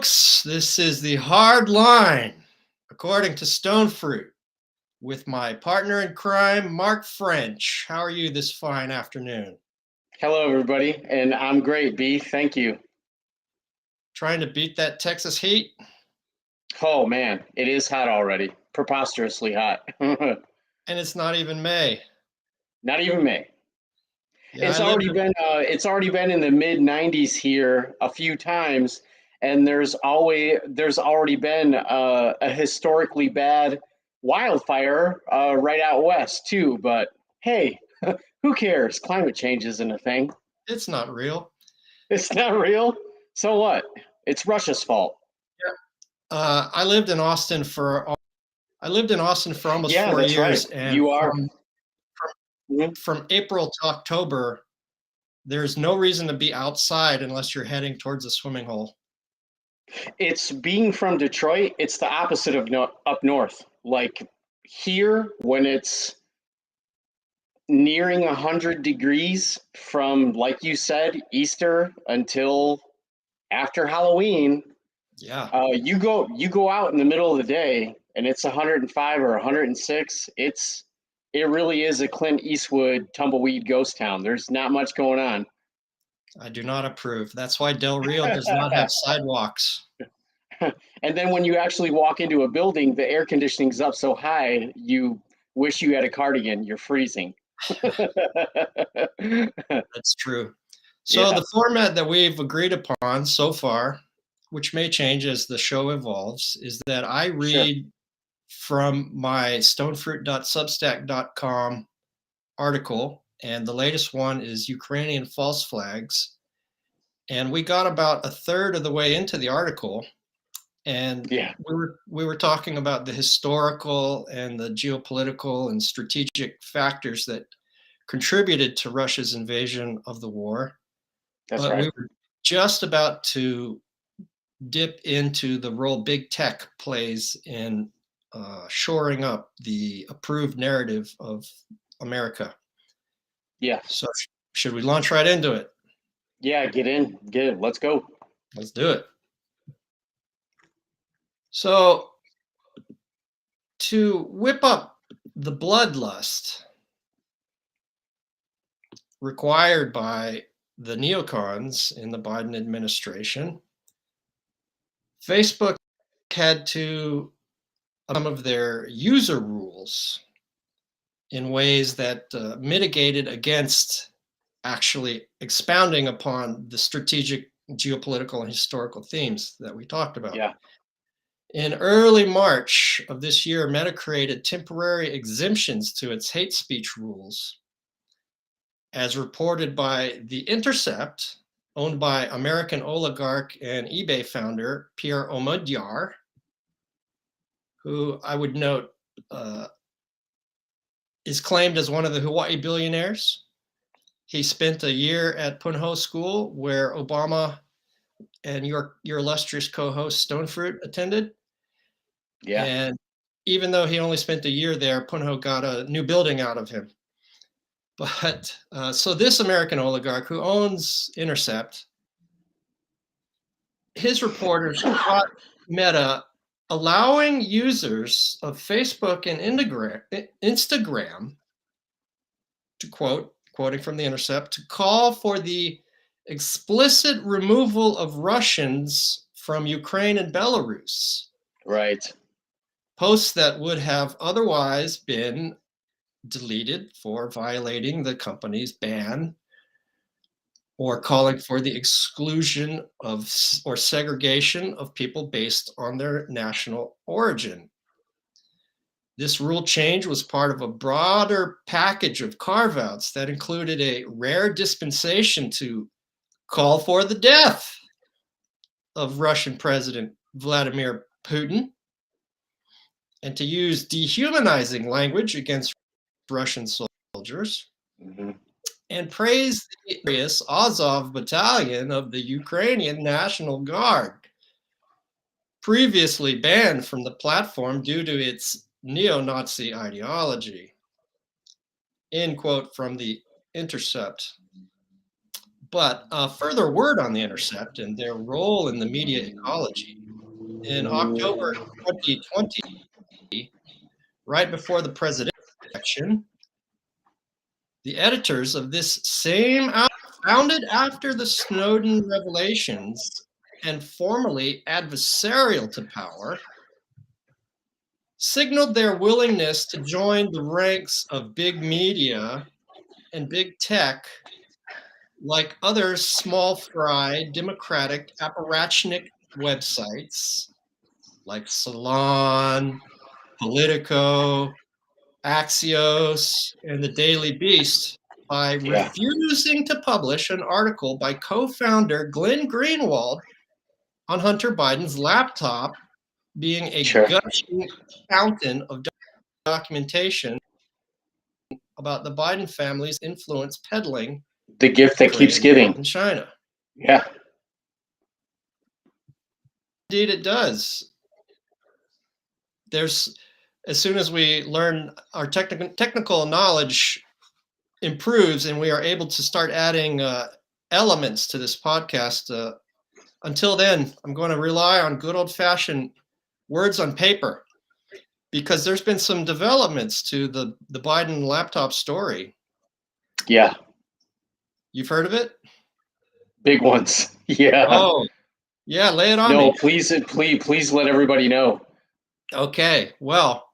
Folks, this is the Hardline, according to Stonefruit, with my partner in crime, Mark French. How are you this fine afternoon? Hello, everybody, and I'm great, B. Thank you. Trying to beat that Texas heat? Oh man, it is hot already. Preposterously hot. Not And it's not even May. even May. Yeah, I It's lived already in, been it's already been in the mid 90s here a few times, and there's already been a historically bad wildfire right out west too. But hey, who cares? Climate change isn't a thing. it's not real. It's not real. So what? It's Russia's fault. I lived in Austin for almost Yeah, four that's right. years, and You are. Mhm. from April to October, there's no reason to be outside unless you're heading towards a swimming hole. It's being from Detroit, it's the opposite of up north. Like here, when it's nearing 100 degrees from, like you said, Easter until after Halloween, Yeah, you go out in the middle of the day and it's 105 or 106. It really is a Clint Eastwood tumbleweed ghost town. There's not much going on. I do not approve. That's why Del Rio does not have sidewalks. And then when you actually walk into a building, the air conditioning's up so high, you wish you had a cardigan. You're freezing. That's true. So Yeah, the format that we've agreed upon so far, which may change as the show evolves, is that I sure. read from my stonefruit.substack.com article, and the latest one is Ukrainian false flags. And we got about a third of the way into the article, and Yeah, we were talking about the historical and the geopolitical and strategic factors that contributed to Russia's invasion of the war. that's But we right. were just about to dip into the role big tech plays in shoring up the approved narrative of America. Yes. So, should we launch right into it? Yeah, get in. Get in. Let's go. Let's do it. So, to whip up the bloodlust required by the neocons in the Biden administration, Facebook had to some of their user rules in ways that mitigated against actually expounding upon the strategic, geopolitical, and historical themes that we talked about. Yeah. In early March of this year, Meta created temporary exemptions to its hate speech rules. As reported by The Intercept, owned by American oligarch and eBay founder Pierre Omidyar, who I would note is claimed as one of the Hawaii billionaires. He spent a year at Punahou School, where Obama and your illustrious co-host Stonefruit attended. Yeah. And even though he only spent a year there, Punahou got a new building out of him. But so this American oligarch who owns Intercept, his reporters caught Meta allowing users of Facebook and Instagram to quoting from The Intercept, to call for the explicit removal of Russians from Ukraine and Belarus. Right. Posts that would have otherwise been deleted for violating the company's ban or calling for the exclusion of or segregation of people based on their national origin. This rule change was part of a broader package of carve outs that included a rare dispensation to call for the death of Russian President Vladimir Putin and to use dehumanizing language against Russian soldiers, Hmm. and praise the various Azov battalion of the Ukrainian National Guard, previously banned from the platform due to its neo-Nazi ideology. End quote from The Intercept. But further word on The Intercept and their role in the media ecology. In October 2020, right before the presidential election, the editors of this same outlet, founded after the Snowden revelations and formerly adversarial to power, signaled their willingness to join the ranks of big media and big tech, like other small fry democratic apparatchik websites like Salon, Politico, Axios, and the Daily Beast, by Yeah, refusing to publish an article by co-founder Glenn Greenwald on Hunter Biden's laptop being a sure. gushing fountain of documentation about the Biden family's influence peddling The gift that keeps Ukraine giving. and China. Yeah, Indeed, it does. There's, as soon as we learn our technical knowledge improves and we are able to start adding elements to this podcast. Until then, I'm going to rely on good old-fashioned words on paper, because there's been some developments to the Biden laptop story. yeah. You've heard of it? Big ones. Yeah. Oh, yeah, lay it on No, me. please let everybody know. Okay, well,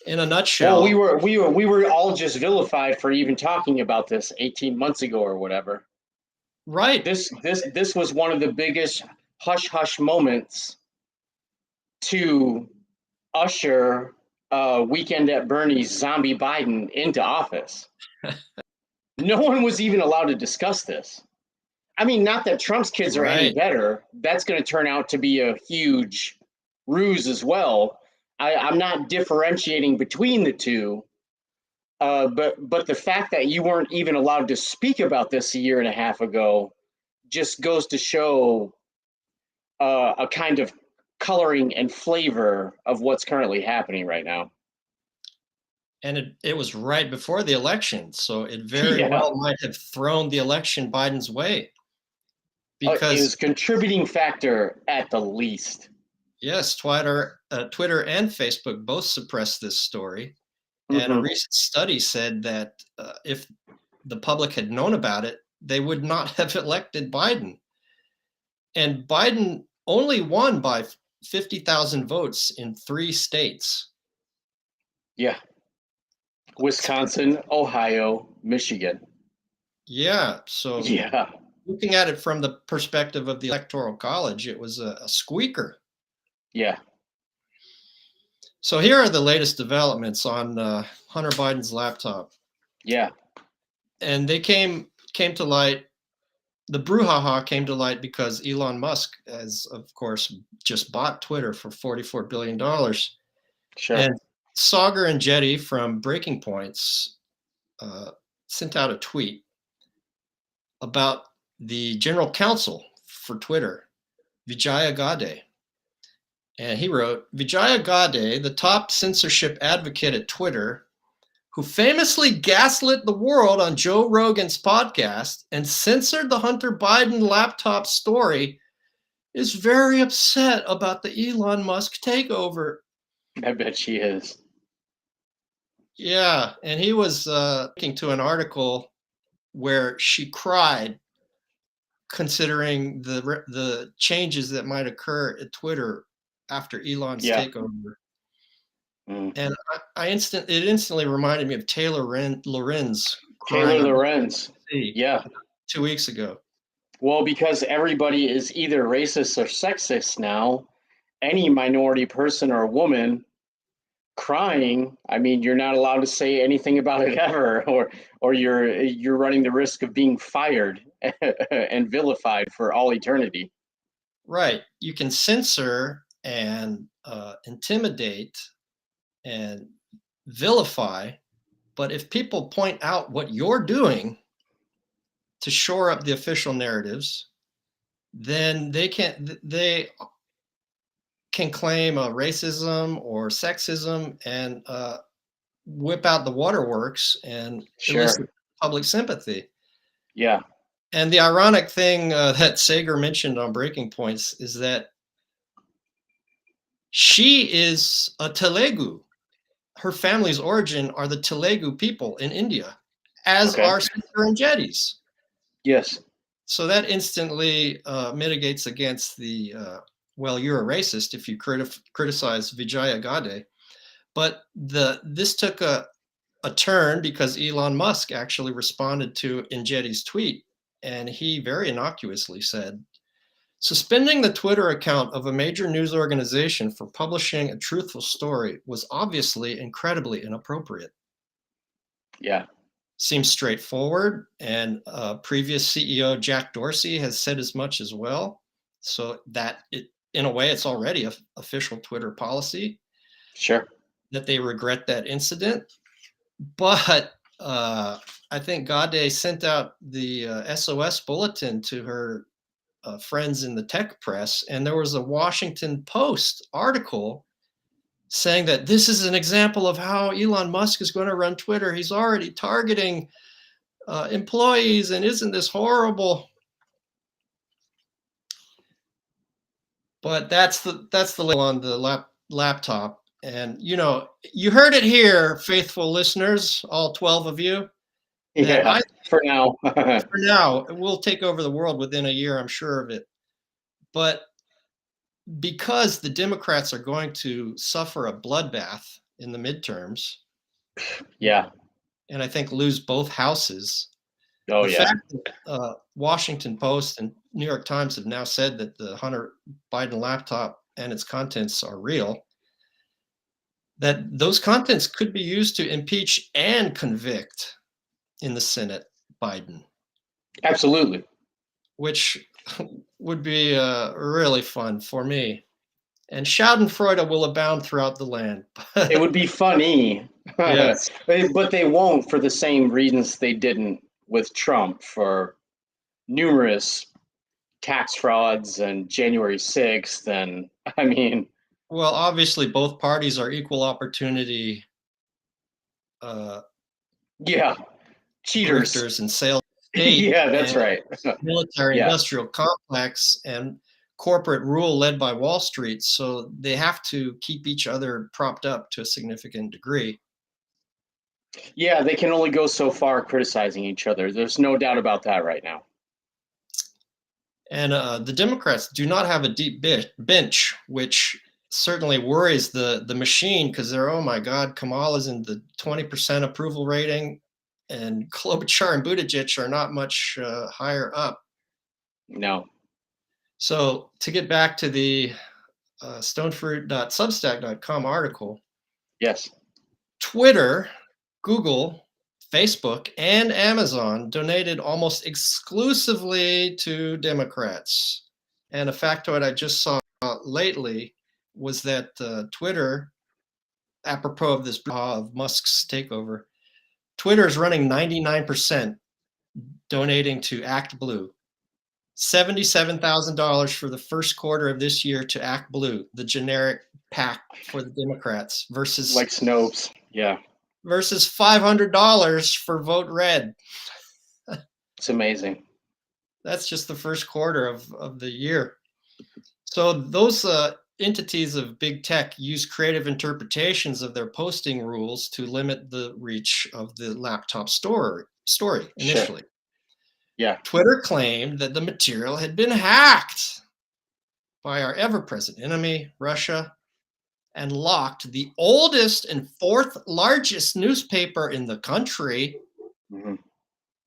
in a nutshell. Well, we were all just vilified for even talking about this 18 months ago or whatever. Right. This was one of the biggest hush hush moments to usher Weekend at Bernie's zombie Biden into office. No one was even allowed to discuss this. I mean, not that Trump's kids are any Right. better. That's going to turn out to be a huge ruse as well. I'm not differentiating between the two, but the fact that you weren't even allowed to speak about this a year and a half ago just goes to show a kind of coloring and flavor of what's currently happening right now. And it was right before the election, so it very Yeah, well might have thrown the election Biden's way. it Because was contributing factor at the least. yes, Twitter and Facebook both suppressed this story. And a Mhm. recent study said that if the public had known about it, they would not have elected Biden. And Biden only won by 50,000 votes in 3 states. Yeah, Wisconsin, Ohio, Michigan. Yeah, so Yeah, looking at it from the perspective of the Electoral College, it was a squeaker. yeah, So here are the latest developments on Hunter Biden's laptop. yeah, And they came to light. The brouhaha came to light because Elon Musk has, of course, just bought Twitter for $44 billion. sure. And Sauger and Jetty from Breaking Points sent out a tweet about the general counsel for Twitter, Vijaya Gadde. And he wrote, Vijaya Gadde, the top censorship advocate at Twitter, who famously gaslit the world on Joe Rogan's podcast and censored the Hunter Biden laptop story, is very upset about the Elon Musk takeover. I bet she is. Yeah, and he was linking to an article where she cried, considering the changes that might occur at Twitter after Elon's Yeah. takeover. Mm. And it instantly reminded me of Taylor Lorenz Taylor crying on Lorenz. BBC Yeah. 2 weeks ago. Well, because everybody is either racist or sexist now, any minority person or woman crying, I mean, you're not allowed to say anything about it ever, or you're running the risk of being fired and vilified for all eternity. Right. You can censor and intimidate and vilify, but if people point out what you're doing to shore up the official narratives, then they can claim racism or sexism and whip out the waterworks and Sure. elicit public sympathy. Yeah. And the ironic thing that Sager mentioned on Breaking Points is that she is a Telugu. Her family's origin are the Telugu people in India, as Okay. are Sister and Jetties. Yes. So that instantly mitigates against the, well, you're a racist if you criticize Vijaya Gade. But this took a turn because Elon Musk actually responded to Injetti's tweet, and he very innocuously said, suspending the Twitter account of a major news organization for publishing a truthful story was obviously incredibly inappropriate. Yeah. Seems straightforward, and previous CEO Jack Dorsey has said as much as well. So that in a way, it's already a official Twitter policy Sure. that they regret that incident. But I think Gade sent out the SOS bulletin to her friends in the tech press, and there was a Washington Post article saying that this is an example of how Elon Musk is going to run Twitter. He's already targeting employees, and isn't this horrible? But that's the label on the laptop, and you heard it here, faithful listeners, all 12 of you. That Yeah. For now. for now, we'll take over the world within a year, I'm sure of it. But because the Democrats are going to suffer a bloodbath in the midterms, Yeah. and I think lose both houses, Oh the yeah. fact that Washington Post and New York Times have now said that the Hunter Biden laptop and its contents are real, that those contents could be used to impeach and convict in the Senate Biden, Absolutely. which would be really fun for me. And Schadenfreude will abound throughout the land. It would be funny. Yes. But they won't for the same reasons they didn't with Trump for numerous tax frauds and January 6th. And I mean, Well, obviously, both parties are equal opportunity yeah, cheaters. grifters and sales state Yeah, that's and right. military Yeah. industrial complex and corporate rule led by Wall Street. So they have to keep each other propped up to a significant degree. Yeah, they can only go so far criticizing each other. There's no doubt about that right now. And the Democrats do not have a deep bench, which certainly worries the machine because they're, oh my God, Kamala's in the 20% approval rating, and Klobuchar and Buttigieg are not much higher up. No. So to get back to the stonefruit.substack.com article, Yes. Twitter, Google, Facebook, and Amazon donated almost exclusively to Democrats. And a factoid I just saw lately was that Twitter, apropos of this of Musk's takeover, Twitter is running 99% donating to Act Blue. $77,000 for the first quarter of this year to Act Blue, the generic PAC for the Democrats, versus Like Snopes. Yeah. versus $500 for Vote Red. It's amazing. That's just the first quarter of the year. So those entities of big tech use creative interpretations of their posting rules to limit the reach of the laptop story initially. Sure. Yeah. Twitter claimed that the material had been hacked by our ever-present enemy, Russia, and locked the oldest and fourth largest newspaper in the country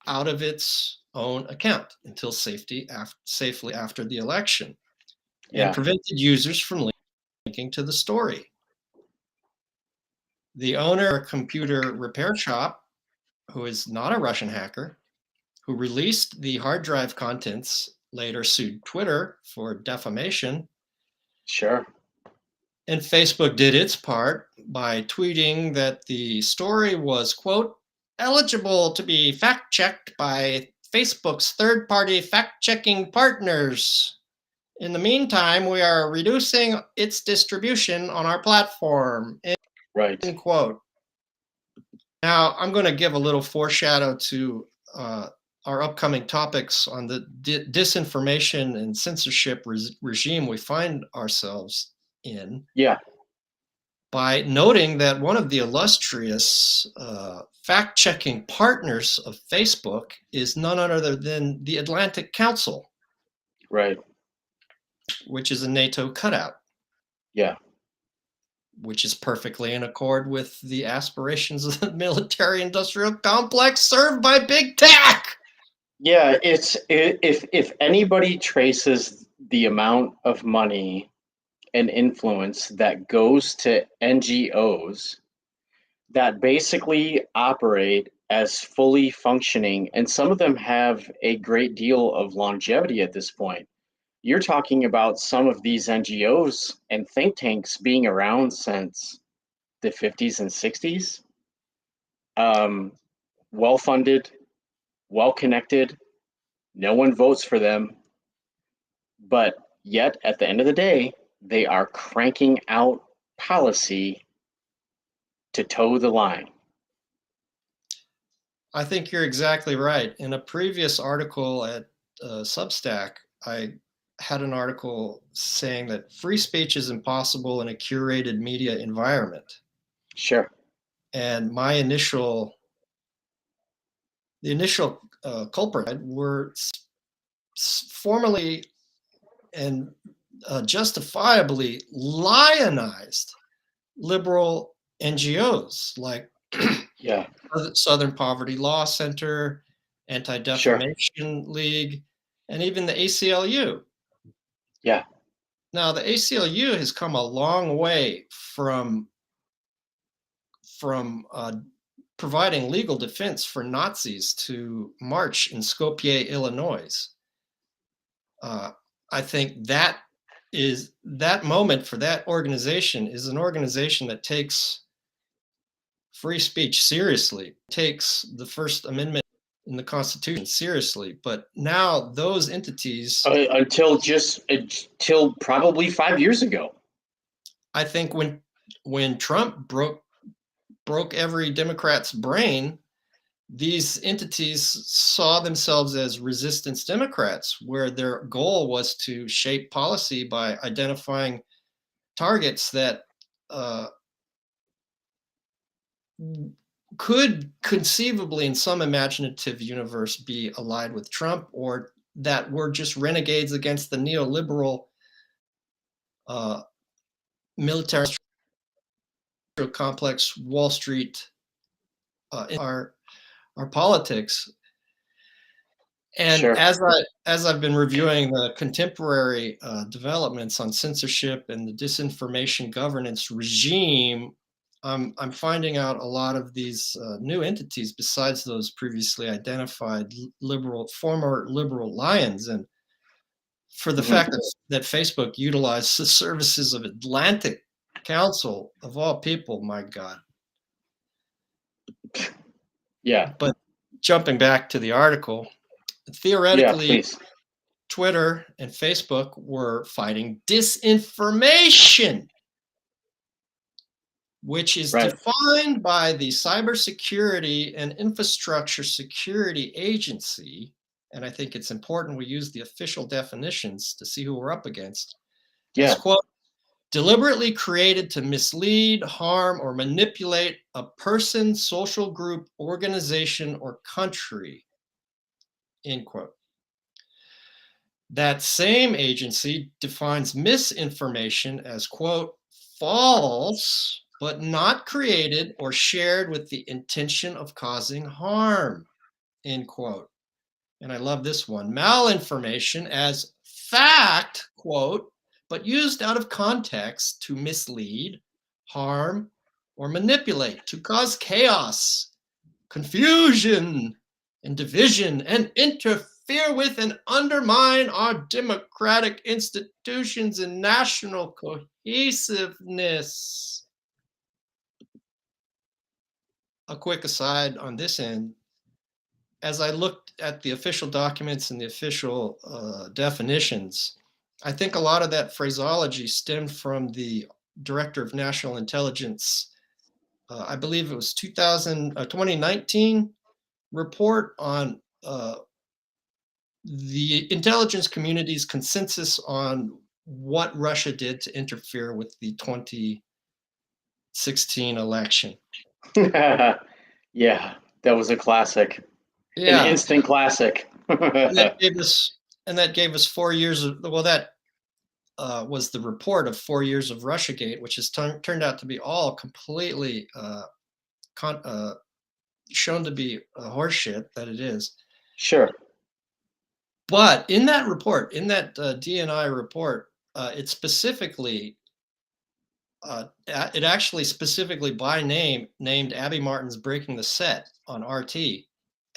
out of its own account until safely after the election, and prevented users from linking to the story. The owner of a computer repair shop, who is not a Russian hacker, who released the hard drive contents, later sued Twitter for defamation. Sure. And Facebook did its part by tweeting that the story was, quote, eligible to be fact-checked by Facebook's third-party fact-checking partners. In the meantime, we are reducing its distribution on our platform, Right. end quote. Now, I'm going to give a little foreshadow to our upcoming topics on the disinformation and censorship regime we find ourselves in Yeah. by noting that one of the illustrious fact-checking partners of Facebook is none other than the Atlantic Council, Right. which is a NATO cutout, Yeah. which is perfectly in accord with the aspirations of the military-industrial complex served by big tech. Yeah, if anybody traces the amount of money and influence that goes to NGOs that basically operate as fully functioning, and some of them have a great deal of longevity at this point. You're talking about some of these NGOs and think tanks being around since the 50s and 60s, well funded, well connected, no one votes for them, but yet at the end of the day, they are cranking out policy to toe the line. I think you're exactly right. In a previous article at Substack, I had an article saying that free speech is impossible in a curated media environment. Sure. And the initial culprit were formally and justifiably lionized liberal NGOs like Yeah. Southern Poverty Law Center, Sure. Anti-Defamation League, and even the ACLU. Yeah. Now, the ACLU has come a long way from providing legal defense for Nazis to march in Skopje, Illinois. I think that moment for that organization is an organization that takes free speech seriously, takes the First Amendment in the Constitution seriously. But now those entities, Until probably 5 years ago. I think when Trump broke every Democrat's brain, these entities saw themselves as resistance Democrats, where their goal was to shape policy by identifying targets that could conceivably, in some imaginative universe, be allied with Trump, or that were just renegades against the neoliberal military complex, Wall Street, in our politics. And Sure. as I've been reviewing the contemporary developments on censorship and the disinformation governance regime, I'm finding out a lot of these new entities besides those previously identified former liberal lions. And for the fact that Facebook utilized the services of Atlantic Council of all people, my God. Yeah. But jumping back to the article, Yeah, theoretically, please. Twitter and Facebook were fighting disinformation, which is Right. defined by the Cybersecurity and Infrastructure Security Agency. And I think it's important we use the official definitions to see who we're up against. As, Yeah. quote, deliberately created to mislead, harm, or manipulate a person, social group, organization, or country, end quote. That same agency defines misinformation as, quote, false, but not created or shared with the intention of causing harm, end quote. And I love this one. Malinformation as fact, quote, but used out of context to mislead, harm, or manipulate, to cause chaos, confusion, and division, and interfere with and undermine our democratic institutions and national cohesiveness. A quick aside on this end, as I looked at the official documents and the official definitions, I think a lot of that phraseology stemmed from the Director of National Intelligence, I believe it was 2019 report on the intelligence community's consensus on what Russia did to interfere with the 2016 election. Yeah, that was a classic, an Yeah, instant classic. and that gave us 4 years of, well, that was the report of 4 years of Russiagate, which has turned out to be all completely con- uh, shown to be horseshit that it is. Sure, But in that report, in that DNI report, it specifically, it actually specifically by name named Abby Martin's Breaking the Set on RT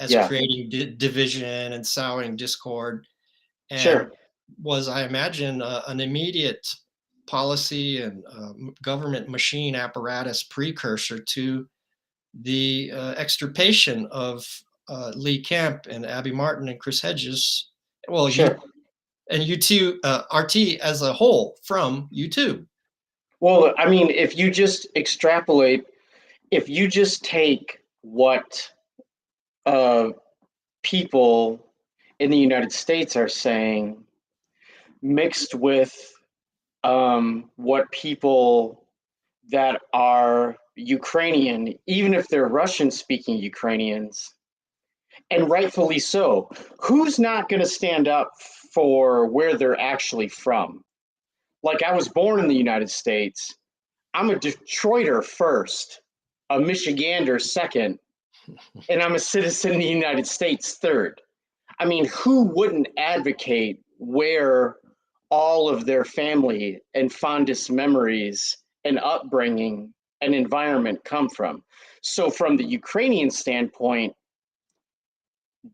as yeah, creating division and sowing discord, and sure, was, I imagine, an immediate policy and government machine apparatus precursor to the extirpation of Lee Camp and Abby Martin and Chris Hedges. Well, you sure. and U2, RT as a whole from YouTube. Well, I mean, if you just extrapolate, if you just take what uh, people in the United States are saying, mixed with what people that are Ukrainian, even if they're Russian speaking Ukrainians, and rightfully so, who's not going to stand up for where they're actually from? Like, I was born in the United States. I'm a Detroiter first, a Michigander second, and I'm a citizen of the United States third. I mean, who wouldn't advocate where all of their family and fondest memories and upbringing and environment come from? So, from the Ukrainian standpoint,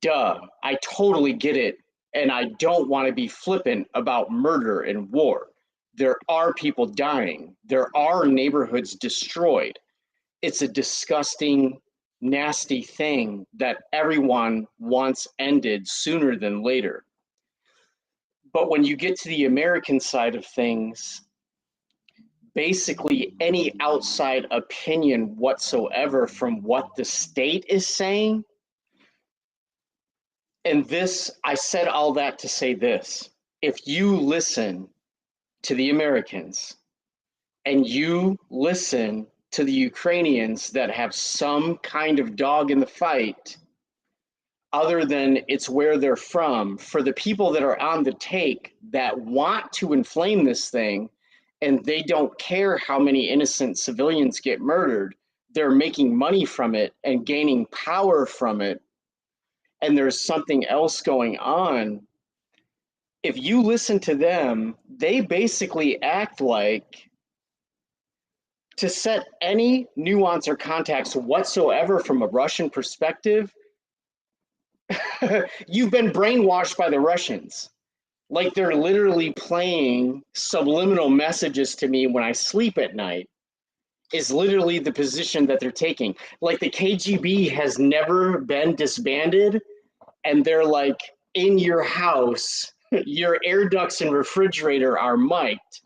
duh, I totally get it. And I don't want to be flippant about murder and war. There are people dying, there are neighborhoods destroyed. It's a disgusting, nasty thing that everyone wants ended sooner than later. But when you get to the American side of things, basically any outside opinion whatsoever from what the state is saying, and this, I said all that to say this. If you listen to the Americans and you listen to the Ukrainians that have some kind of dog in the fight, other than it's where they're from, for the people that are on the take that want to inflame this thing and they don't care how many innocent civilians get murdered, they're making money from it and gaining power from it, and there's something else going on. If you listen to them, they basically act like, to set any nuance or context whatsoever from a Russian perspective, you've been brainwashed by the Russians. Like, they're literally playing subliminal messages to me when I sleep at night, is literally the position that they're taking. Like, the KGB has never been disbanded, and they're like in your house, your air ducts and refrigerator are mic'd.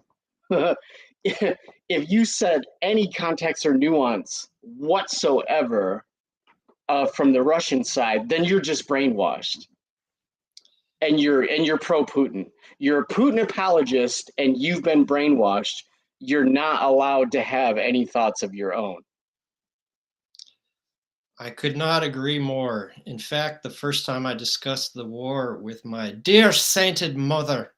If you said any context or nuance whatsoever from the Russian side, then you're just brainwashed, and you're pro Putin. You're a Putin apologist, and you've been brainwashed. You're not allowed to have any thoughts of your own. I could not agree more. In fact, the first time I discussed the war with my dear sainted mother,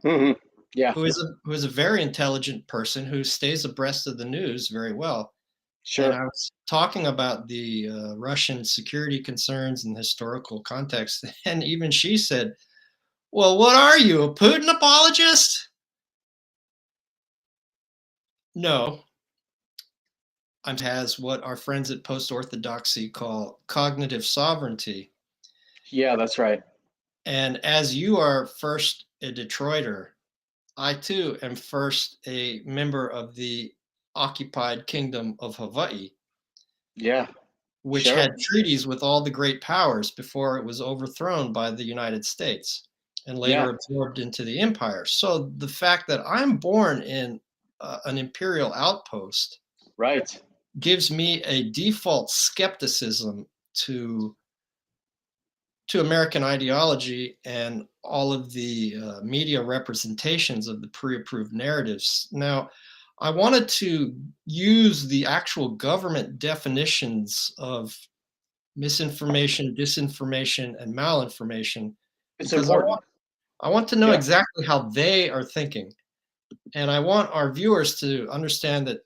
Mm-hmm. Yeah, who is a very intelligent person who stays abreast of the news very well, and sure. I was talking about the Russian security concerns and historical context, and even she said, "Well, what are you, a Putin apologist?" No, I'm has what our friends at Post Orthodoxy call cognitive sovereignty. Yeah, that's right. And as you are first a Detroiter, I too am first a member of the occupied kingdom of Hawaii, Yeah, which sure. had treaties with all the great powers before it was overthrown by the United States and later Yeah, absorbed into the empire. So the fact that I'm born in an imperial outpost right. gives me a default skepticism to to American ideology and all of the media representations of the pre-approved narratives. Now, I wanted to use the actual government definitions of misinformation, disinformation, and malinformation It's because important. I want to know Yeah. exactly how they are thinking. And I want our viewers to understand that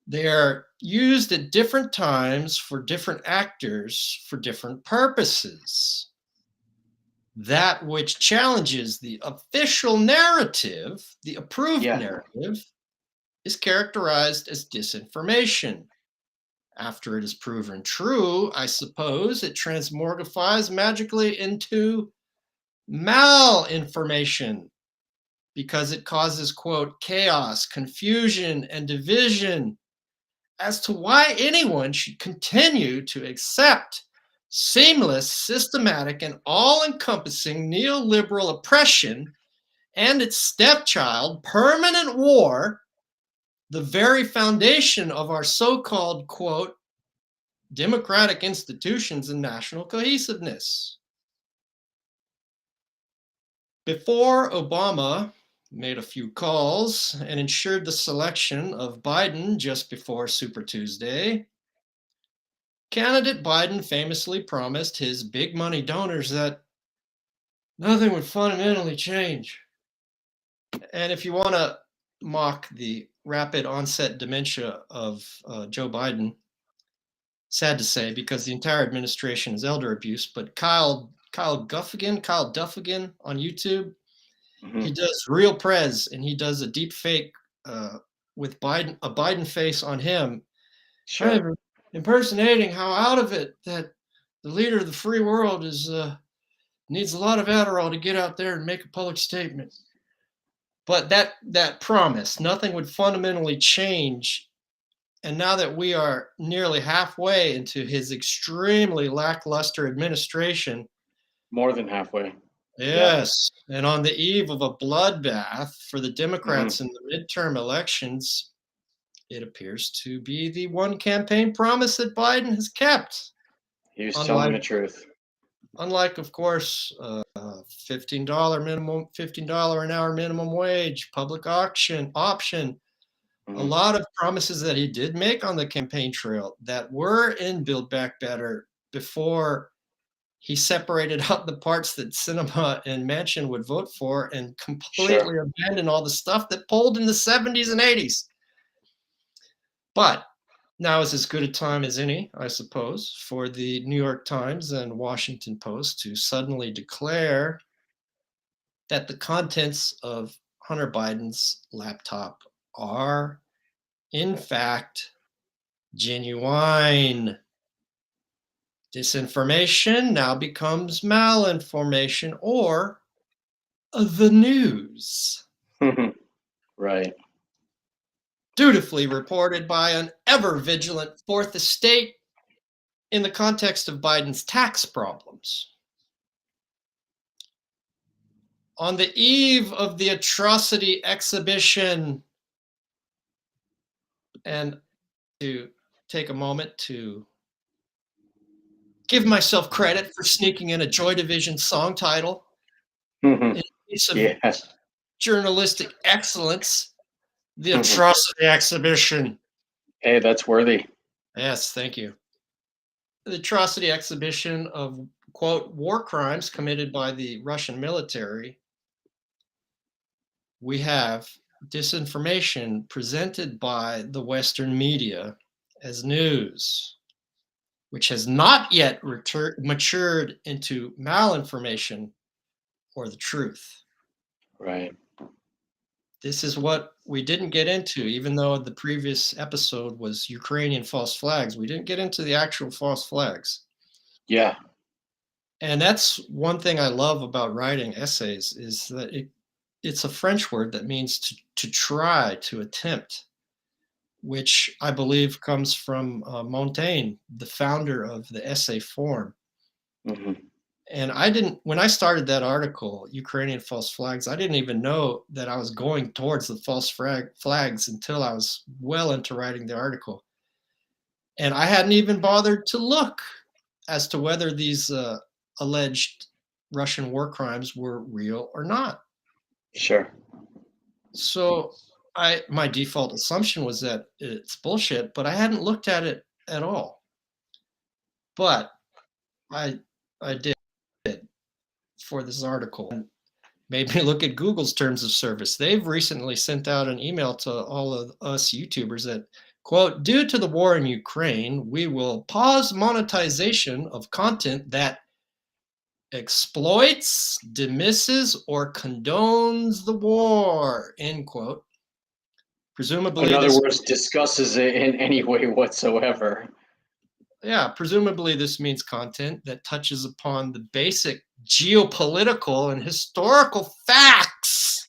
they are used at different times for different actors for different purposes. That which challenges the official narrative, the approved Yeah. narrative, is characterized as disinformation. After it is proven true, I suppose it transmorgifies magically into malinformation because it causes, quote, chaos, confusion, and division as to why anyone should continue to accept seamless, systematic, and all encompassing neoliberal oppression and its stepchild, permanent war, the very foundation of our so called, quote, democratic institutions and national cohesiveness. Before Obama made a few calls and ensured the selection of Biden just before Super Tuesday, candidate Biden famously promised his big money donors that nothing would fundamentally change. And if you want to mock the rapid onset dementia of Joe Biden, sad to say, because the entire administration is elder abuse, but Kyle Duffigan on YouTube, he Mhm. does real prez and he does a deep fake with a Biden face on him, kind Sure. of impersonating how out of it that the leader of the free world is needs a lot of Adderall to get out there and make a public statement. But that promise, nothing would fundamentally change. And now that we are nearly halfway into his extremely lackluster administration, More than halfway. Yeah. yes, and on the eve of a bloodbath for the Mhm. Democrats in the midterm elections, it appears to be the one campaign promise that Biden has kept. He was telling Unlike, the truth. of course, $15 an hour minimum wage, public option, a Mhm. lot of promises that he did make on the campaign trail that were in Build Back Better before he separated out the parts that Sinema and Manchin would vote for and Sure. completely abandoned all the stuff that polled in the 70s and 80s. But now is as good a time as any, I suppose, for the New York Times and Washington Post to suddenly declare that the contents of Hunter Biden's laptop are, in fact, genuine. Disinformation now becomes malinformation or the news. Right. Dutifully reported by an ever vigilant fourth estate in the context of Biden's tax problems. On the eve of the atrocity exhibition, and to take a moment to give myself credit for sneaking in a Joy Division song title Mhm. in a piece of Yes. journalistic excellence, the atrocity exhibition. Hey, that's worthy. Yes, thank you. The atrocity exhibition of, quote, war crimes committed by the Russian military. We have disinformation presented by the Western media as news, which has not yet matured into malinformation or the truth. Right. This is what we didn't get into, even though the previous episode was Ukrainian false flags. We didn't get into the actual false flags. Yeah. And that's one thing I love about writing essays is that it's a French word that means to try, to attempt, which I believe comes from Montaigne, the founder of the essay form. Mhm. And when I started that article, Ukrainian false flags, I didn't even know that I was going towards the false flags until I was well into writing the article. And I hadn't even bothered to look as to whether these alleged Russian war crimes were real or not. Sure. So my default assumption was that it's bullshit, but I hadn't looked at it at all. But I did for this article and made me look at Google's terms of service. They've recently sent out an email to all of us YouTubers that, quote, due to the war in Ukraine, we will pause monetization of content that exploits, dismisses, or condones the war, end quote. Presumably In other this words, discusses it in any way whatsoever. presumably this means content that touches upon the basic geopolitical and historical facts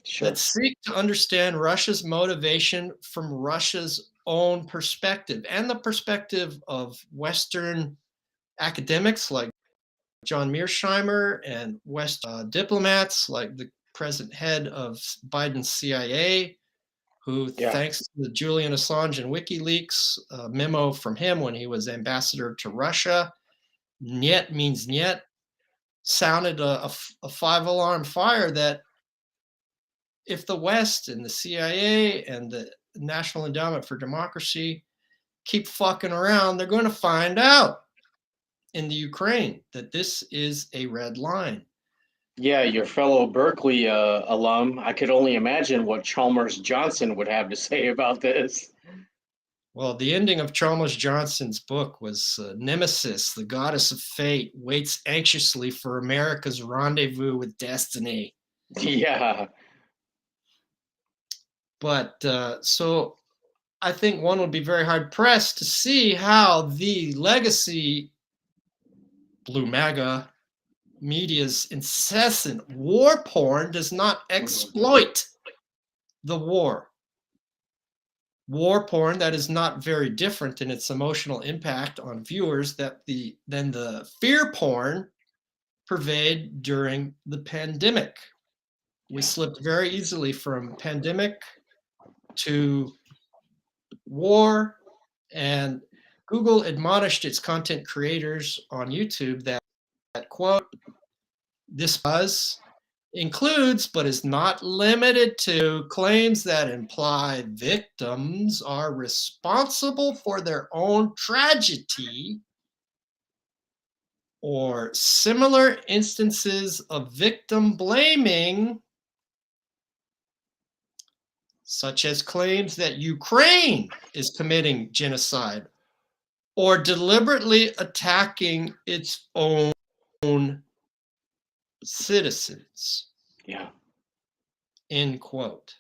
Sure. that seek to understand Russia's motivation from Russia's own perspective and the perspective of Western academics like John Mearsheimer and West diplomats like the present head of Biden's CIA, who, thanks to the Julian Assange and WikiLeaks memo from him when he was ambassador to Russia, "Niet means niet," sounded a five-alarm fire that if the West and the CIA and the National Endowment for Democracy keep fucking around, they're going to find out in the Ukraine that this is a red line. Yeah, your fellow Berkeley alum, I could only imagine what Chalmers Johnson would have to say about this. Well, the ending of Chalmers Johnson's book was Nemesis, the goddess of fate, waits anxiously for America's rendezvous with destiny. Yeah. But so I think one would be very hard pressed to see how the legacy Blue MAGA media's incessant war porn does not exploit the war. War porn that is not very different in its emotional impact on viewers than the fear porn pervade during the pandemic. We slipped very easily from pandemic to war, and Google admonished its content creators on YouTube that quote, this buzz includes but is not limited to claims that imply victims are responsible for their own tragedy or similar instances of victim blaming, such as claims that Ukraine is committing genocide or deliberately attacking its own citizens. Yeah. End quote.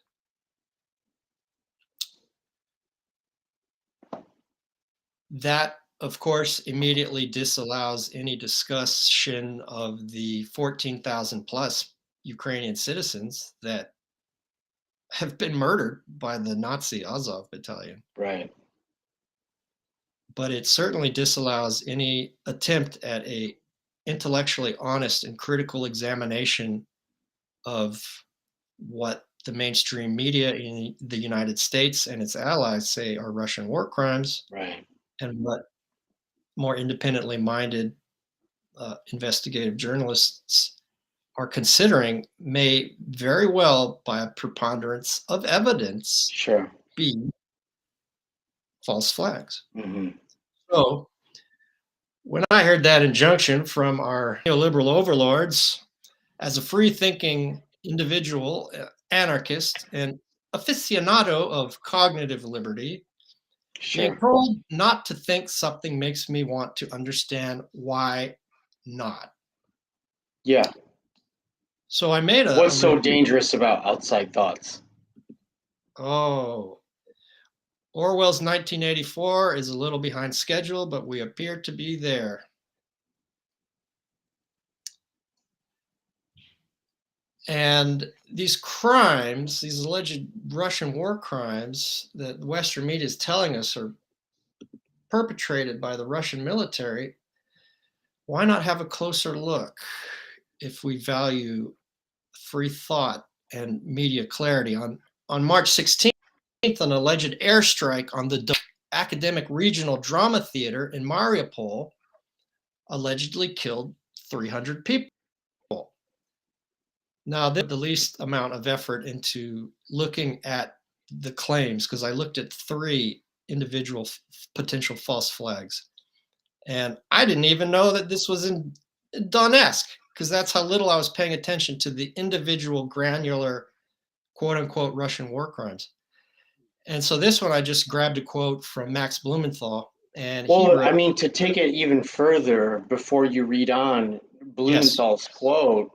That, of course, immediately disallows any discussion of the 14,000 plus Ukrainian citizens that have been murdered by the Nazi Azov battalion. Right. But it certainly disallows any attempt at a intellectually honest and critical examination of what the mainstream media in the United States and its allies say are Russian war crimes, Right. and what more independently minded investigative journalists are considering may very well, by a preponderance of evidence, Sure. be false flags. Mm-hmm. So when I heard that injunction from our neoliberal overlords, as a free-thinking individual, anarchist, and aficionado of cognitive liberty, being Sure. told not to think something makes me want to understand why not. Yeah. So I made What's so dangerous about outside thoughts? Oh, Orwell's 1984 is a little behind schedule, but we appear to be there. And these crimes, these alleged Russian war crimes that the Western media is telling us are perpetrated by the Russian military, why not have a closer look if we value free thought and media clarity? On March 16th, an alleged airstrike on the academic regional drama theater in Mariupol allegedly killed 300 people. Now, the least amount of effort into looking at the claims, because I looked at three individual potential false flags. And I didn't even know that this was in Donetsk, because that's how little I was paying attention to the individual granular quote unquote Russian war crimes. And so this one, I just grabbed a quote from Max Blumenthal, and he Well, wrote, I mean, to take it even further before you read on yes, Blumenthal's quote,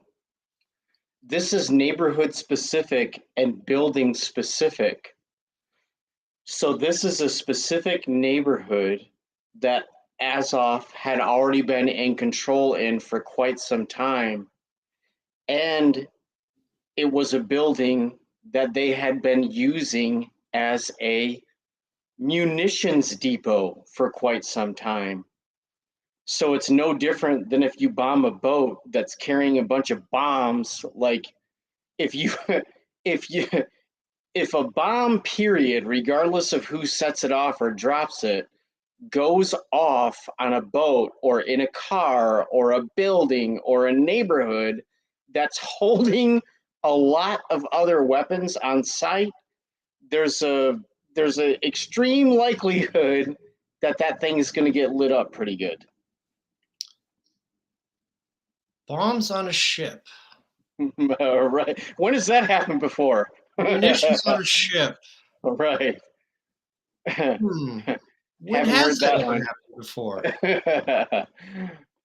this is neighborhood specific and building specific. So this is a specific neighborhood that Azov had already been in control in for quite some time. And it was a building that they had been using as a munitions depot for quite some time. So it's no different than if you bomb a boat that's carrying a bunch of bombs. Like if you if you if a bomb period, regardless of who sets it off or drops it, goes off on a boat or in a car or a building or a neighborhood that's holding a lot of other weapons on site, there's a extreme likelihood that that thing is going to get lit up pretty good. bombs on a ship, Right. When has that happened before? munitions on a ship. Right. Hmm. When Haven't has heard that that ever one. happened before?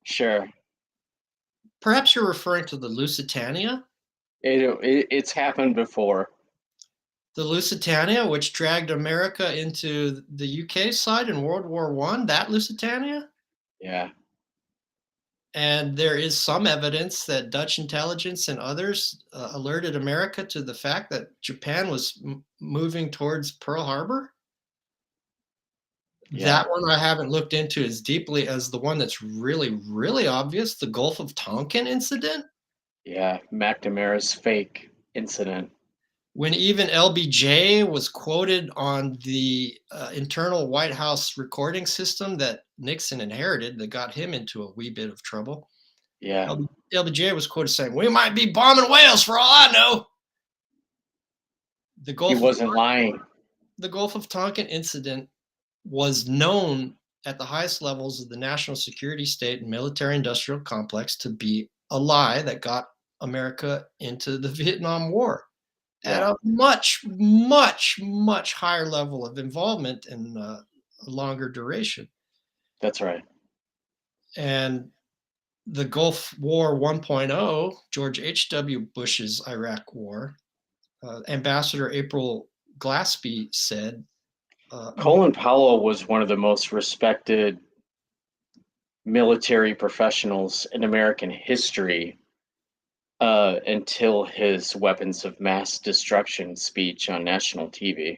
Sure. Perhaps you're referring to the Lusitania? It's happened before. The Lusitania, which dragged America into the UK side in World War I, that Lusitania? Yeah. And there is some evidence that Dutch intelligence and others alerted America to the fact that Japan was moving towards Pearl Harbor. Yeah. That one I haven't looked into as deeply as the one that's really, really obvious, the Gulf of Tonkin incident, Yeah. McNamara's fake incident. when even LBJ was quoted on the internal White House recording system that Nixon inherited that got him into a wee bit of trouble. Yeah. LBJ was quoted saying, "We might be bombing whales for all I know." The He Gulf of wasn't lying. the Gulf of Tonkin incident was known at the highest levels of the national security state and military industrial complex to be a lie that got America into the Vietnam War at Yeah. a much, much, much higher level of involvement and a longer duration. That's right. And the Gulf War 1.0, George H.W. Bush's Iraq War, Ambassador April Glaspie said, Colin Powell was one of the most respected military professionals in American history until his weapons of mass destruction speech on national TV.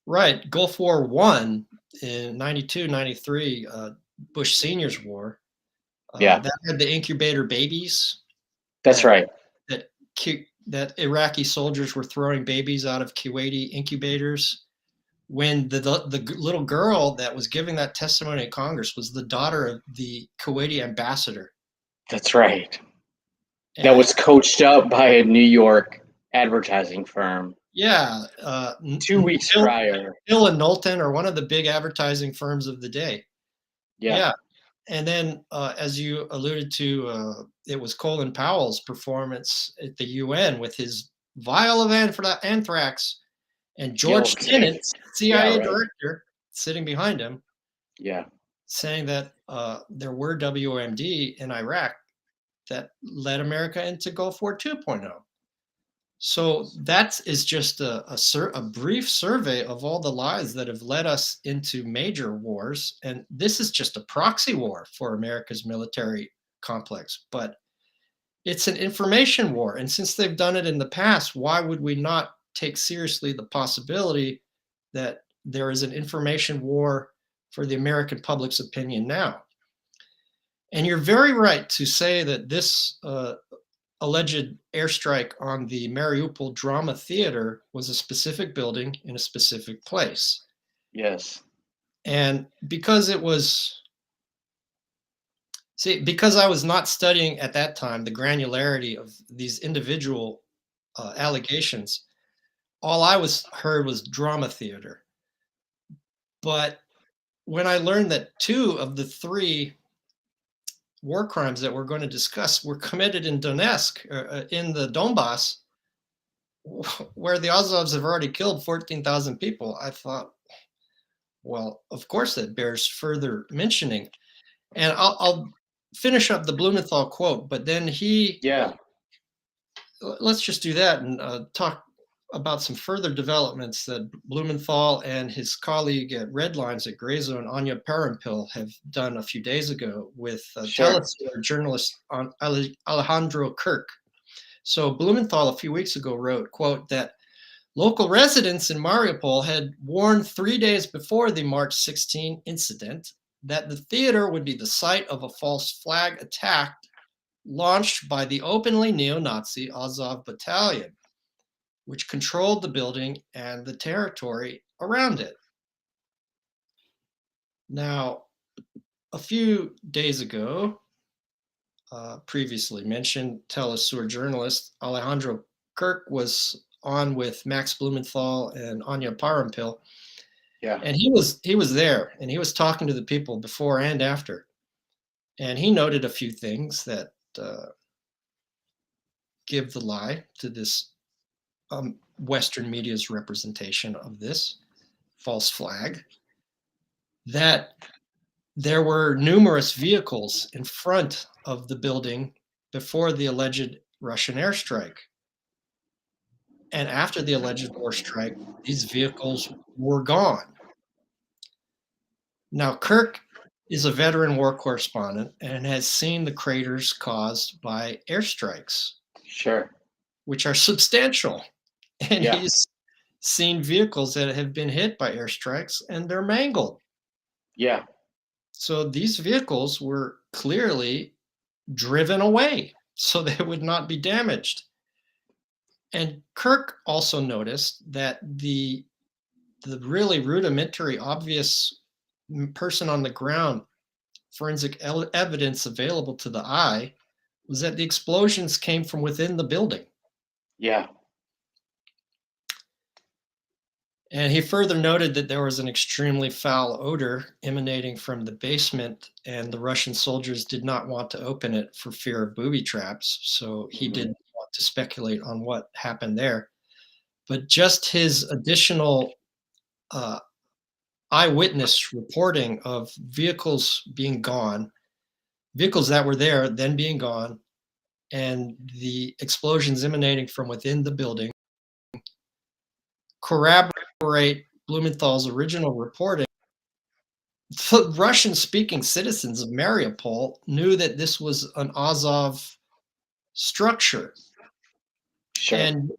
right, Gulf War One in 92, 93, Bush Senior's war, Yeah, that had the incubator babies that's that right. that that Iraqi soldiers were throwing babies out of Kuwaiti incubators. When the little girl that was giving that testimony in Congress was the daughter of the Kuwaiti ambassador, That's right. That and was coached up by a New York advertising firm yeah, 2 weeks prior. Hill and Knowlton are one of the big advertising firms of the day. Yeah, Yeah, and then as you alluded to, it was Colin Powell's performance at the UN with his vial of anthrax, and George Tenet, yeah, CIA right. director, sitting behind him, Yeah, saying that there were WMD in Iraq that led America into Gulf War 2.0. So that is just a brief survey of all the lies that have led us into major wars. And this is just a proxy war for America's military complex. But it's an information war. And since they've done it in the past, why would we not take seriously the possibility that there is an information war for the American public's opinion now? And you're very right to say that this alleged airstrike on the Mariupol Drama Theater was a specific building in a specific place. yes, And because it was See, because I was not studying at that time the granularity of these individual allegations, all I was heard was drama theater. But when I learned that 2 of the 3 war crimes that we're going to discuss were committed in Donetsk, in the Donbass, where the Azovs have already killed 14,000 people, I thought, well, of course that bears further mentioning. And I'll finish up the Blumenthal quote, but then Yeah, let's just do that and talk about some further developments that Blumenthal and his colleague at Red Lines at Grayzone, Anya Parampil, have done a few days ago with sure. Telesur journalist Alejandro Kirk. So Blumenthal a few weeks ago wrote, quote, that local residents in Mariupol had warned 3 days before the March 16 incident that the theater would be the site of a false flag attack launched by the openly neo-Nazi Azov battalion, which controlled the building and the territory around it. Now, a few days ago, previously mentioned Telesur journalist Alejandro Kirk was on with Max Blumenthal and Anya Parampil, Yeah, and he was there, and he was talking to the people before and after, and he noted a few things that give the lie to this Western media's representation of this false flag. That there were numerous vehicles in front of the building before the alleged Russian airstrike. And after the alleged airstrike, these vehicles were gone. Now, Kirk is a veteran war correspondent and has seen the craters caused by airstrikes, sure. which are substantial. And Yeah, he's seen vehicles that have been hit by airstrikes and they're mangled. yeah, So these vehicles were clearly driven away so they would not be damaged. And Kirk also noticed that the really rudimentary, obvious person on the ground forensic evidence available to the eye was that the explosions came from within the building. yeah, And he further noted that there was an extremely foul odor emanating from the basement, and the Russian soldiers did not want to open it for fear of booby traps. So he hmm, didn't want to speculate on what happened there. But just his additional uh, eyewitness reporting of vehicles being gone, vehicles that were there then being gone, and the explosions emanating from within the building corroborate Blumenthal's original reporting. The Russian speaking citizens of Mariupol knew that this was an Azov structure. sure. And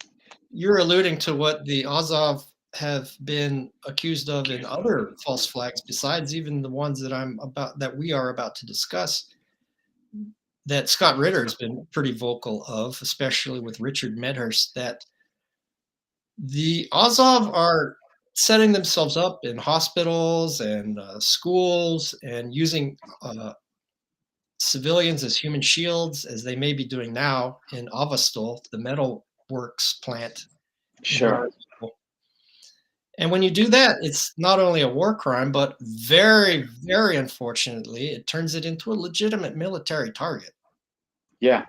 you're alluding to what the Azov have been accused of in other false flags, besides even the ones that we are about to discuss, that Scott Ritter has been pretty vocal of, especially with Richard Medhurst, that the Azov are setting themselves up in hospitals and schools and using civilians as human shields, as they may be doing now in Avastol, the metal works plant in Sure. Mariupol. And when you do that, it's not only a war crime, but very, very unfortunately, it turns it into a legitimate military target. Yeah,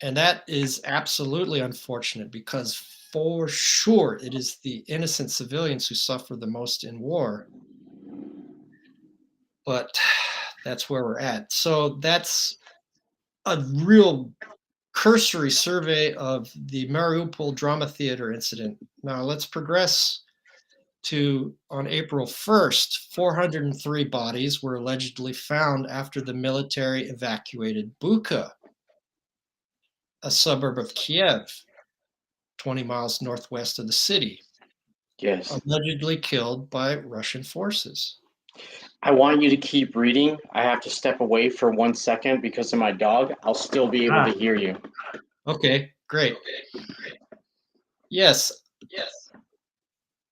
And that is absolutely unfortunate because for sure it is the innocent civilians who suffer the most in war. But that's where we're at. So that's a real cursory survey of the Mariupol Drama Theater incident. Now let's progress to on April 1st, 403 bodies were allegedly found after the military evacuated Bucha, a suburb of Kiev, 20 miles northwest of the city, yes. allegedly killed by Russian forces. I want you to keep reading. I have to step away for 1 second because of my dog. I'll still be able to hear you. Okay, great. Yes,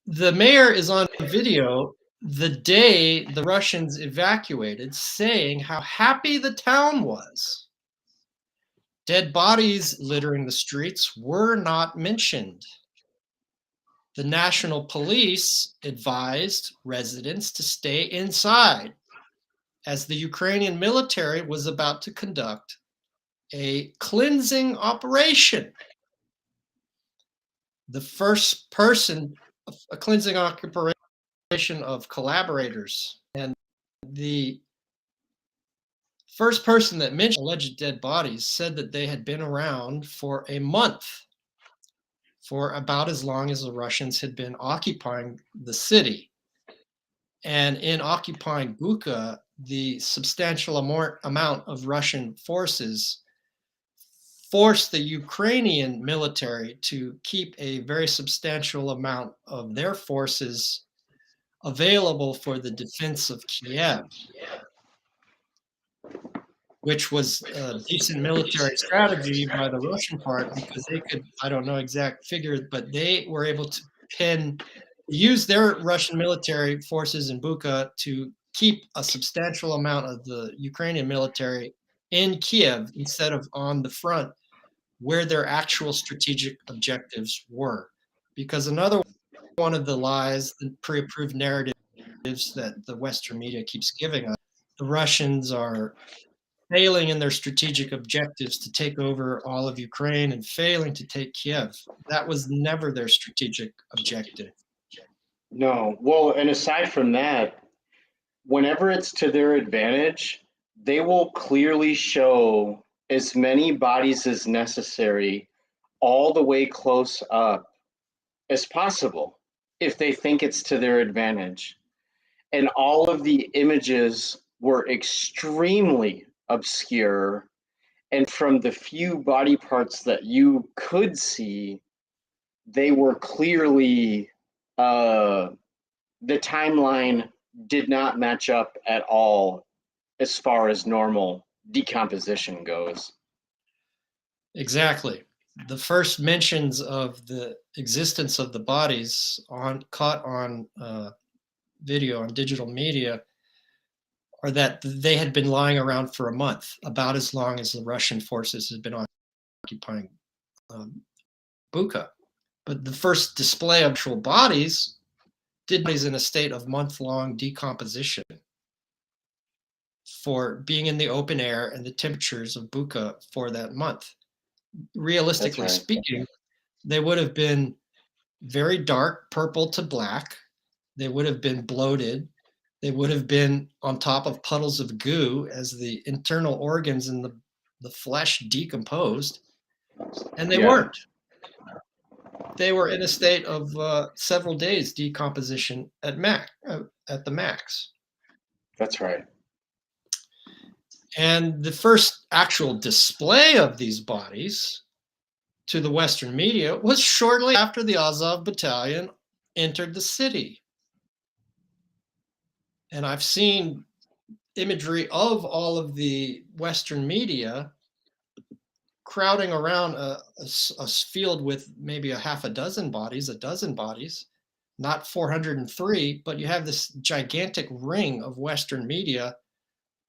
the mayor is on video the day the Russians evacuated, saying how happy the town was. Dead bodies littering the streets were not mentioned. The national police advised residents to stay inside as the Ukrainian military was about to conduct a cleansing operation. The first person, a cleansing operation of collaborators. And the first person that mentioned alleged dead bodies said that they had been around for a month, for about as long as the Russians had been occupying the city. And in occupying Bucha, the substantial amount of Russian forces forced the Ukrainian military to keep a very substantial amount of their forces available for the defense of Kiev, which was a decent military strategy by the Russian part because they could, I don't know exact figures, but they were able to use their Russian military forces in Bucha to keep a substantial amount of the Ukrainian military in Kiev instead of on the front where their actual strategic objectives were. Because another one of the lies, the pre-approved narratives that the Western media keeps giving us, the Russians are failing in their strategic objectives to take over all of Ukraine and failing to take Kiev. That was never their strategic objective. No. Well, and aside from that, whenever it's to their advantage, they will clearly show as many bodies as necessary all the way close up as possible if they think it's to their advantage. And all of the images were extremely obscure. And from the few body parts that you could see, they were clearly, the timeline did not match up at all as far as normal decomposition goes. Exactly. The first mentions of the existence of the bodies caught on video on digital media are that they had been lying around for a month, about as long as the Russian forces had been occupying Bucha. But the first display of actual bodies is in a state of month-long decomposition for being in the open air and the temperatures of Bucha for that month. Realistically right. speaking, they would have been very dark, purple to black. They would have been bloated. They would have been on top of puddles of goo as the internal organs in the flesh decomposed, and they Yeah, weren't. They were in a state of several days decomposition at the max. that's right. And the first actual display of these bodies to the Western media was shortly after the Azov battalion entered the city. And I've seen imagery of all of the Western media crowding around a field with maybe a half a dozen bodies, not 403, but you have this gigantic ring of Western media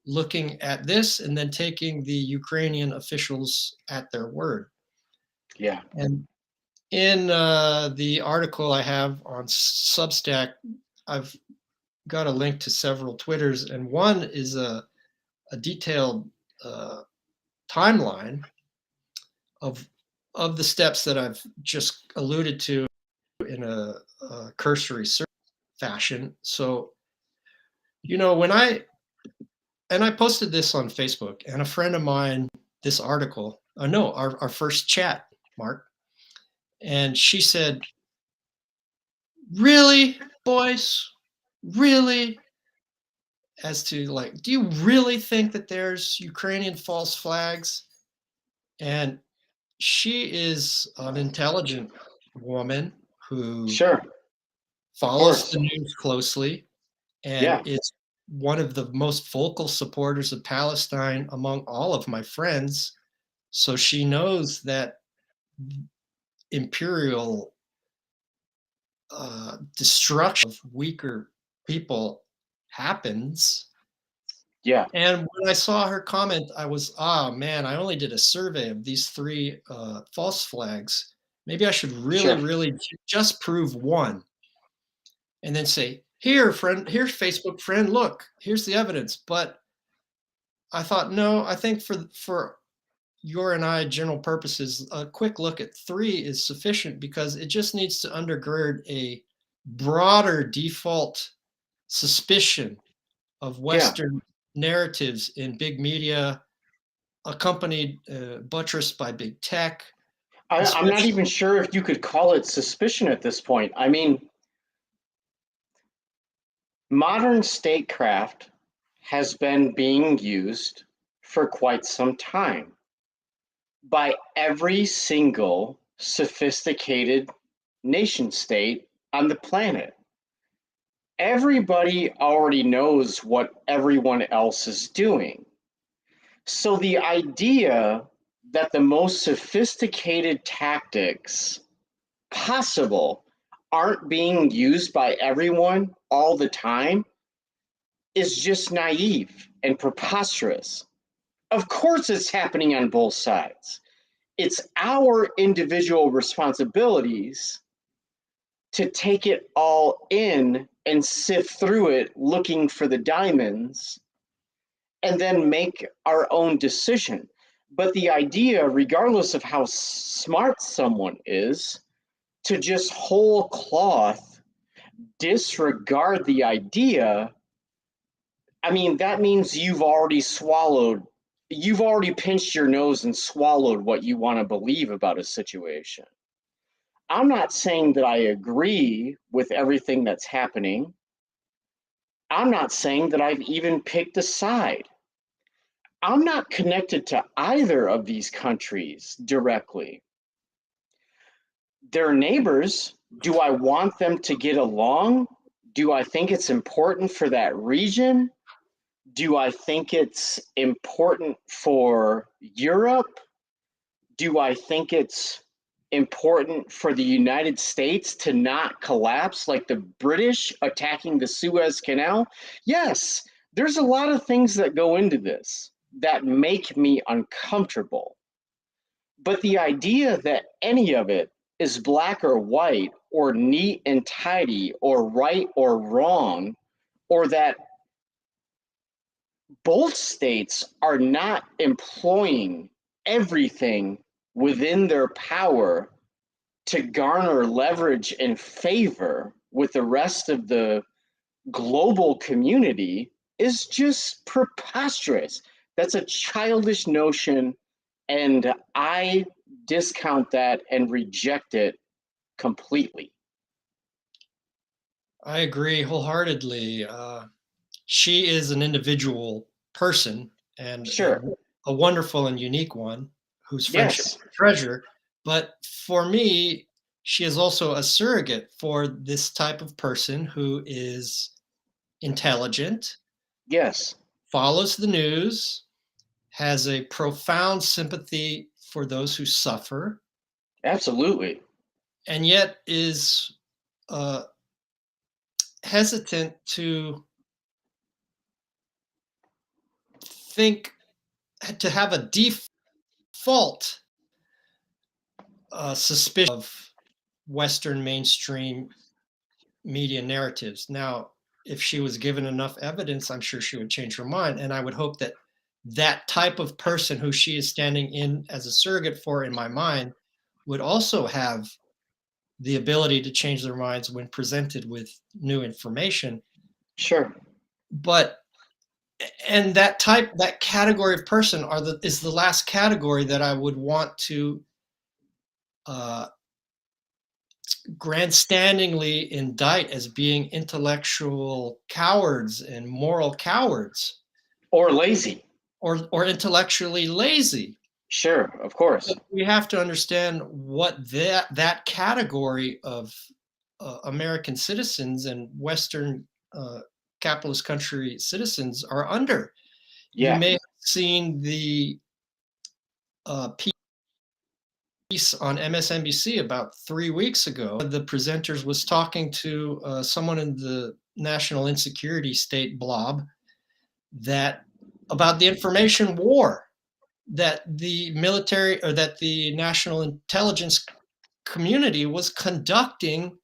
looking at this and then taking the Ukrainian officials at their word. Yeah. And in the article I have on Substack, I've got a link to several Twitters, and one is a detailed timeline of the steps that I've just alluded to in a cursory fashion. So, when I posted this on Facebook, and a friend of mine, this article, no, our first chat, Mark, and she said, "Really, boys? Really?" As to like, do you really think that there's Ukrainian false flags? And she is an intelligent woman who Sure. Of follows course. the news closely and Yeah. is one of the most vocal supporters of Palestine among all of my friends. So she knows that imperial destruction of weaker people happens. Yeah, And when I saw her comment, I was, "Ah, man, I only did a survey of these 3, false flags. Maybe I should really, sure. really just prove 1, and then say, 'Here, friend, here's Facebook friend, look, here's the evidence.'" But I thought, "No, I think for your and I general purposes, a quick look at 3 is sufficient because it just needs to undergird a broader default suspicion of Yeah. Western narratives in big media, accompanied, buttressed by big tech, I'm not especially." even sure if you could call it suspicion at this point. I mean, modern statecraft has been being used for quite some time by every single sophisticated nation state on the planet. Everybody already knows what everyone else is doing. So the idea that the most sophisticated tactics possible aren't being used by everyone all the time is just naive and preposterous. Of course, it's happening on both sides. It's our individual responsibilities to take it all in and sift through it looking for the diamonds and then make our own decision. But the idea, regardless of how smart someone is, to just whole cloth disregard the idea, I mean, that means you've already pinched your nose and swallowed what you want to believe about a situation. I'm not saying that I agree with everything that's happening. I'm not saying that I've even picked a side. I'm not connected to either of these countries directly. They're neighbors. Do I want them to get along? Do I think it's important for that region? Do I think it's important for Europe? Do I think it's important for the United States to not collapse like the British attacking the Suez Canal? Yes, there's a lot of things that go into this that make me uncomfortable. But the idea that any of it is black or white, or neat and tidy, or right or wrong, or that both states are not employing everything within their power to garner leverage and favor with the rest of the global community is just preposterous. That's a childish notion, and I discount that and reject it completely. I agree wholeheartedly. She is an individual person and Sure. a wonderful and unique one whose friendship Yes. I treasure. But for me, she is also a surrogate for this type of person who is intelligent, Yes. follows the news, has a profound sympathy for those who suffer, Absolutely. and yet is uh, hesitant to think, to have a default suspicion of Western mainstream media narratives. Now, if she was given enough evidence, I'm sure she would change her mind. And I would hope that that type of person who she is standing in as a surrogate for, in my mind, would also have the ability to change their minds when presented with new information. Sure. But and that category of person is the last category that I would want to uh, grandstandingly indict as being intellectual cowards and moral cowards, Or lazy. or intellectually lazy. Sure, of course. But we have to understand what that category of American citizens and Western capitalist country citizens are under. You Yeah. may have seen the piece on MSNBC about 3 weeks ago. The presenters was talking to someone in the national insecurity state blob that about the information war that the military or that the national intelligence community was conducting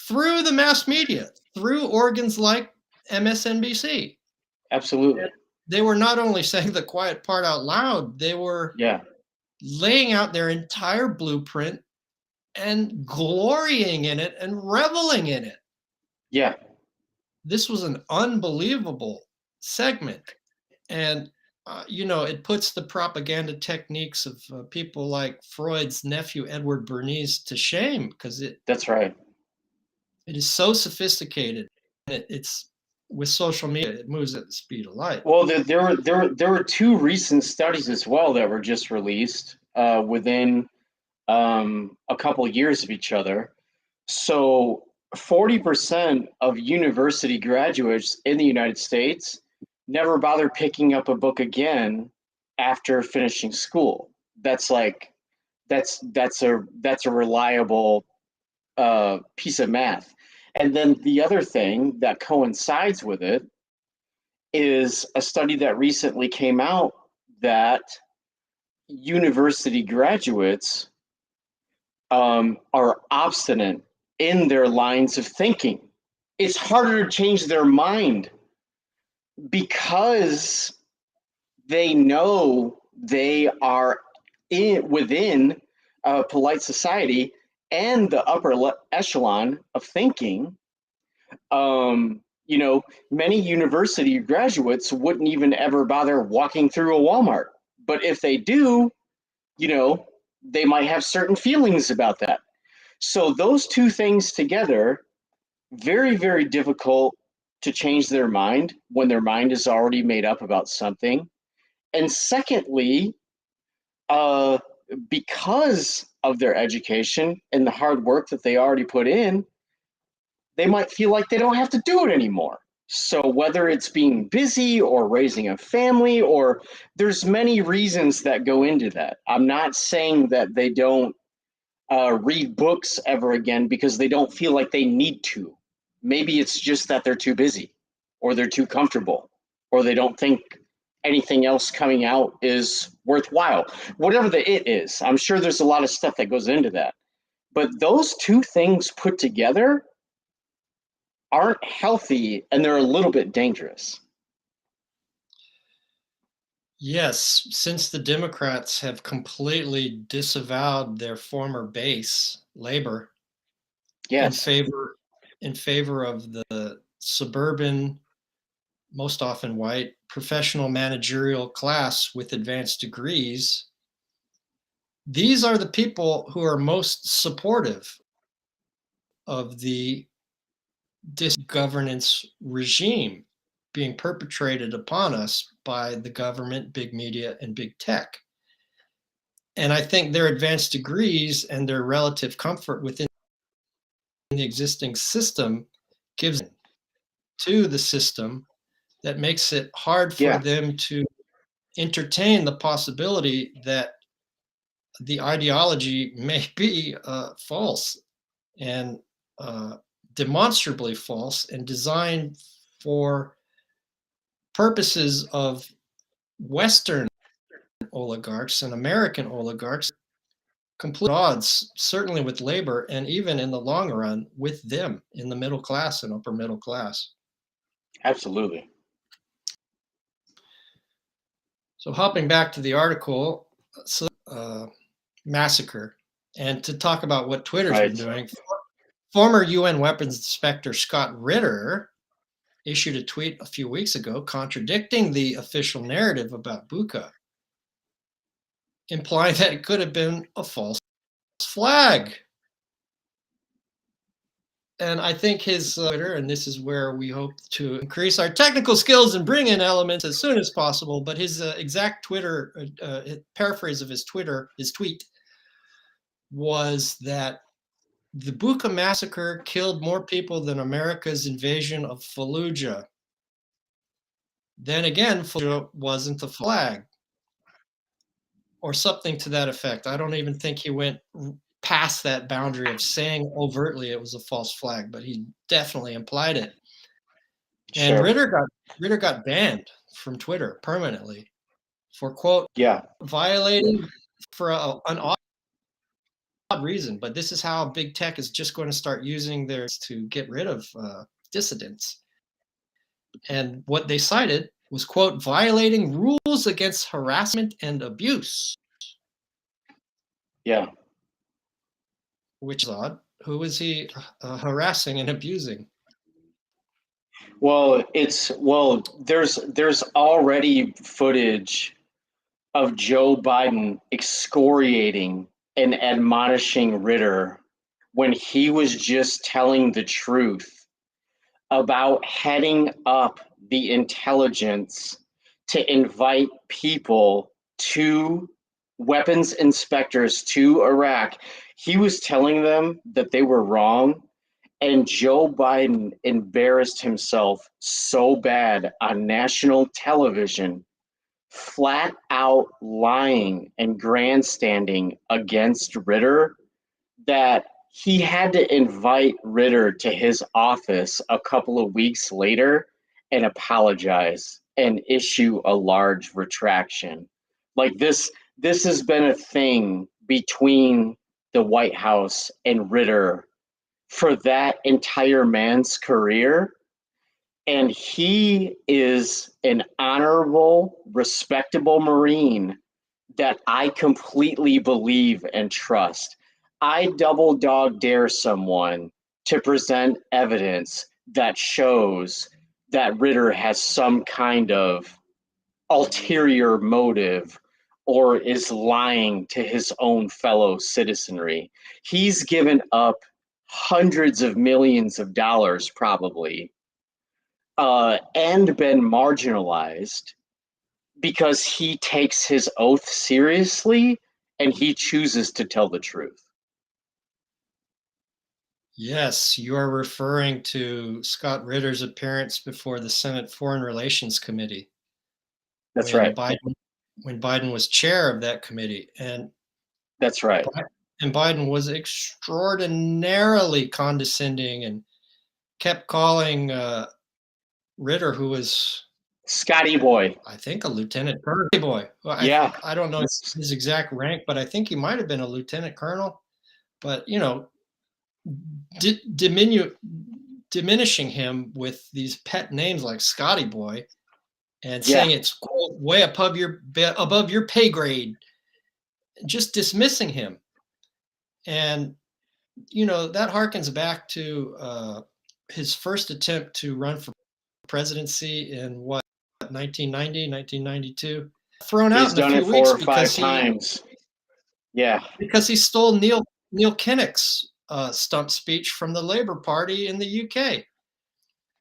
through the mass media, through organs like MSNBC. Absolutely. They were not only saying the quiet part out loud, they were Yeah. laying out their entire blueprint and glorying in it and reveling in it. Yeah. This was an unbelievable segment. And, it puts the propaganda techniques of people like Freud's nephew, Edward Bernays, to shame because That's right. it is so sophisticated. It's with social media, it moves at the speed of light. Well, there were two recent studies as well that were just released within a couple years of each other. So 40% of university graduates in the United States never bother picking up a book again after finishing school. That's like that's a reliable piece of math. And then the other thing that coincides with it is a study that recently came out that university graduates are obstinate in their lines of thinking. It's harder to change their mind because they know they are within a polite society and the upper echelon of thinking. Many university graduates wouldn't even ever bother walking through a Walmart. But if they do, they might have certain feelings about that. So those two things together, very, very difficult to change their mind when their mind is already made up about something. And secondly, because of their education and the hard work that they already put in, they might feel like they don't have to do it anymore. So whether it's being busy or raising a family, or there's many reasons that go into that. I'm not saying that they don't read books ever again because they don't feel like they need to. Maybe it's just that they're too busy or they're too comfortable or they don't think anything else coming out is worthwhile. Whatever the it is, I'm sure there's a lot of stuff that goes into that. But those two things put together aren't healthy and they're a little bit dangerous. Yes, since the Democrats have completely disavowed their former base, labor, Yes. in favor of the suburban, most often white, professional managerial class with advanced degrees, these are the people who are most supportive of the disgovernance regime being perpetrated upon us by the government, big media, and big tech. And I think their advanced degrees and their relative comfort within the existing system gives to the system that makes it hard for Yeah. them to entertain the possibility that the ideology may be false and demonstrably false and designed for purposes of Western oligarchs and American oligarchs, complete odds, certainly with labor, and even in the long run with them in the middle class and upper middle class. Absolutely. So, hopping back to the article, massacre, and to talk about what Twitter's been doing, former UN weapons inspector Scott Ritter issued a tweet a few weeks ago contradicting the official narrative about Bucha, implying that it could have been a false flag. And I think his Twitter, and this is where we hope to increase our technical skills and bring in elements as soon as possible, but his exact Twitter, paraphrase of his tweet was that the Bucha massacre killed more people than America's invasion of Fallujah. Then again, Fallujah wasn't the flag, or something to that effect. I don't even think he went past that boundary of saying overtly it was a false flag, but he definitely implied it. And Sure. Ritter got banned from Twitter permanently for quote Yeah. violating for an odd reason. But this is how big tech is just going to start using theirs to get rid of dissidents. And what they cited was quote violating rules against harassment and abuse. Yeah. Which is odd. Who is he harassing and abusing? Well, there's already footage of Joe Biden excoriating and admonishing Ritter when he was just telling the truth about heading up the intelligence to invite people to weapons inspectors to Iraq. He was telling them that they were wrong, and Joe Biden embarrassed himself so bad on national television, flat out lying and grandstanding against Ritter, that he had to invite Ritter to his office a couple of weeks later and apologize and issue a large retraction. Like this has been a thing between the White House and Ritter for that entire man's career. And he is an honorable, respectable Marine that I completely believe and trust. I double dog dare someone to present evidence that shows that Ritter has some kind of ulterior motive or is lying to his own fellow citizenry. He's given up hundreds of millions of dollars, probably, and been marginalized because he takes his oath seriously and he chooses to tell the truth. Yes, you are referring to Scott Ritter's appearance before the Senate Foreign Relations Committee That's right. when Biden was chair of that committee, and That's right. Biden was extraordinarily condescending and kept calling Ritter, who was Scotty boy. I think a lieutenant colonel. Boy, well, Yeah. I don't know his exact rank, but I think he might have been a lieutenant colonel. But you know, diminishing him with these pet names like Scotty Boy, and saying it's quote, way above your pay grade, just dismissing him. And you know that harkens back to his first attempt to run for presidency in what 1990, 1992. Thrown out He's in a done it few weeks 4 or 5 times. Yeah. because he stole Neil Kinnock's stump speech from the Labour Party in the UK.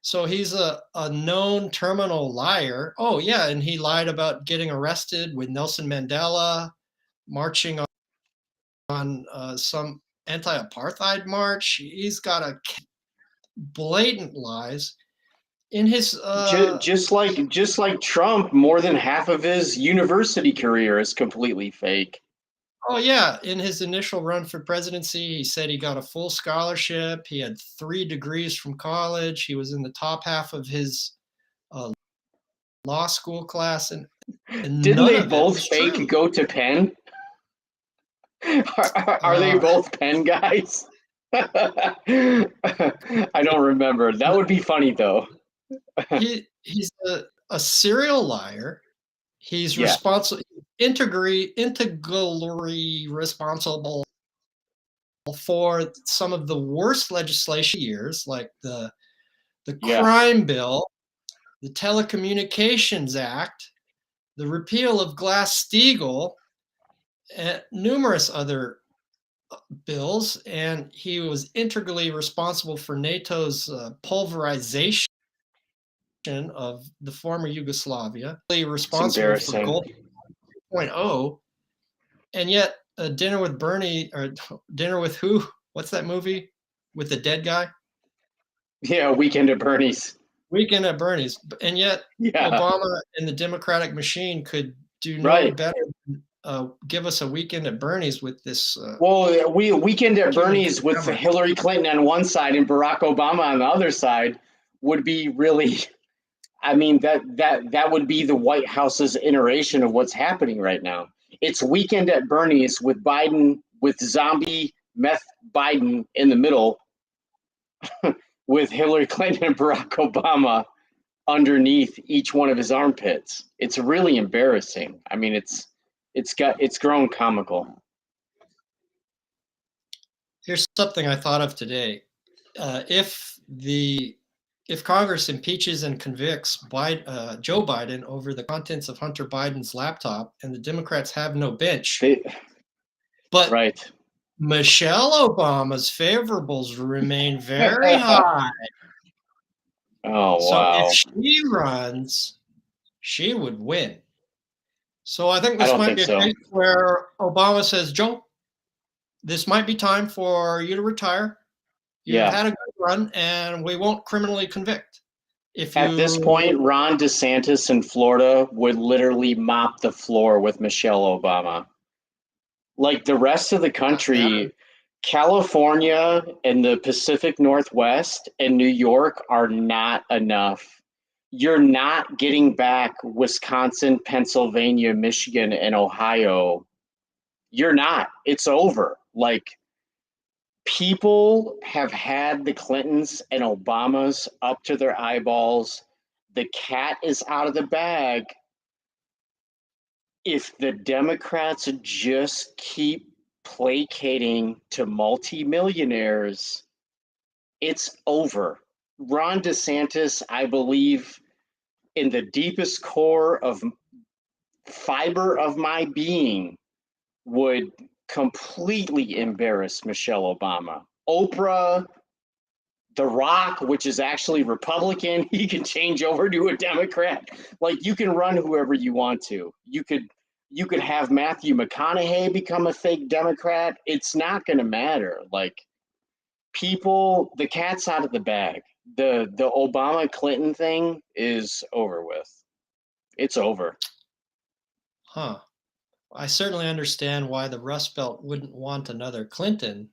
So he's a known terminal liar. Oh, yeah, and he lied about getting arrested with Nelson Mandela, marching on some anti-apartheid march. He's got a blatant lies in his. Just like Trump, more than half of his university career is completely fake. Oh, yeah, in his initial run for presidency, he said he got a full scholarship. He had 3 degrees from college. He was in the top half of his law school class, and Didn't none they of it both was fake true. go to Penn? Are they both Penn guys? I don't remember. That would be funny though. He's a serial liar. He's Yeah. integrally responsible for some of the worst legislation years, like the Yeah. crime bill, the Telecommunications Act, the repeal of Glass-Steagall, and numerous other bills. And he was integrally responsible for NATO's pulverization of the former Yugoslavia, It's responsible for embarrassing. Gold 2.0, and yet Dinner with Bernie, or Dinner with Who? What's that movie with the dead guy? Yeah, Weekend at Bernie's. Weekend at Bernie's. And yet Yeah. Obama and the Democratic machine could do no Right. better give us a weekend at Bernie's with this. Well, weekend at Cuban Bernie's with camera. Hillary Clinton on one side and Barack Obama on the other side would be really. I mean, that would be the White House's iteration of what's happening right now. It's weekend at Bernie's with Biden, with zombie meth Biden in the middle, with Hillary Clinton and Barack Obama underneath each one of his armpits. It's really embarrassing. I mean, it's grown comical. Here's something I thought of today. If Congress impeaches and convicts Joe Biden over the contents of Hunter Biden's laptop, and the Democrats have no bench, but Right. Michelle Obama's favorables remain very high. Oh, So wow. if she runs, she would win. So I think I this don't might think be a so. case where Obama says, Joe, this might be time for you to retire. You've Yeah. had a good run, and we won't criminally convict. At this point, Ron DeSantis in Florida would literally mop the floor with Michelle Obama. Like the rest of the country, California and the Pacific Northwest and New York are not enough. You're not getting back Wisconsin, Pennsylvania, Michigan, and Ohio. You're not. It's over. Like, people have had the Clintons and Obamas up to their eyeballs. The cat is out of the bag. If the Democrats just keep placating to multimillionaires, it's over. Ron DeSantis, I believe, in the deepest core of fiber of my being, would completely embarrass Michelle Obama. Oprah, The Rock, which is actually Republican, he can change over to a Democrat. Like, you can run whoever you want to. You could have Matthew McConaughey become a fake Democrat. It's not going to matter. Like, people, the cat's out of the bag. The Obama Clinton thing is over with. It's over. Huh. I certainly understand why the Rust Belt wouldn't want another Clinton,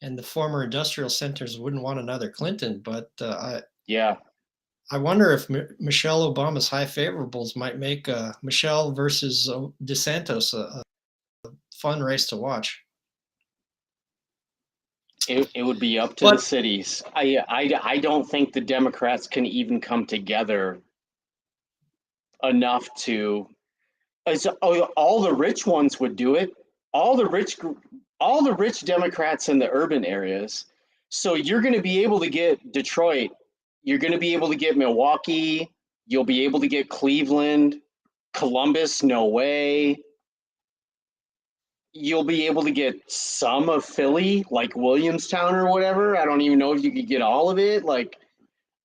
and the former industrial centers wouldn't want another Clinton. But Yeah. I wonder if Michelle Obama's high favorables might make Michelle versus DeSantis a fun race to watch. It would be up to the cities. I don't think the Democrats can even come together enough to. All the rich ones would do it. All the rich Democrats in the urban areas. So you're going to be able to get Detroit. You're going to be able to get Milwaukee. You'll be able to get Cleveland. Columbus, no way. You'll be able to get some of Philly, like Williamstown or whatever. I don't even know if you could get all of it. Like,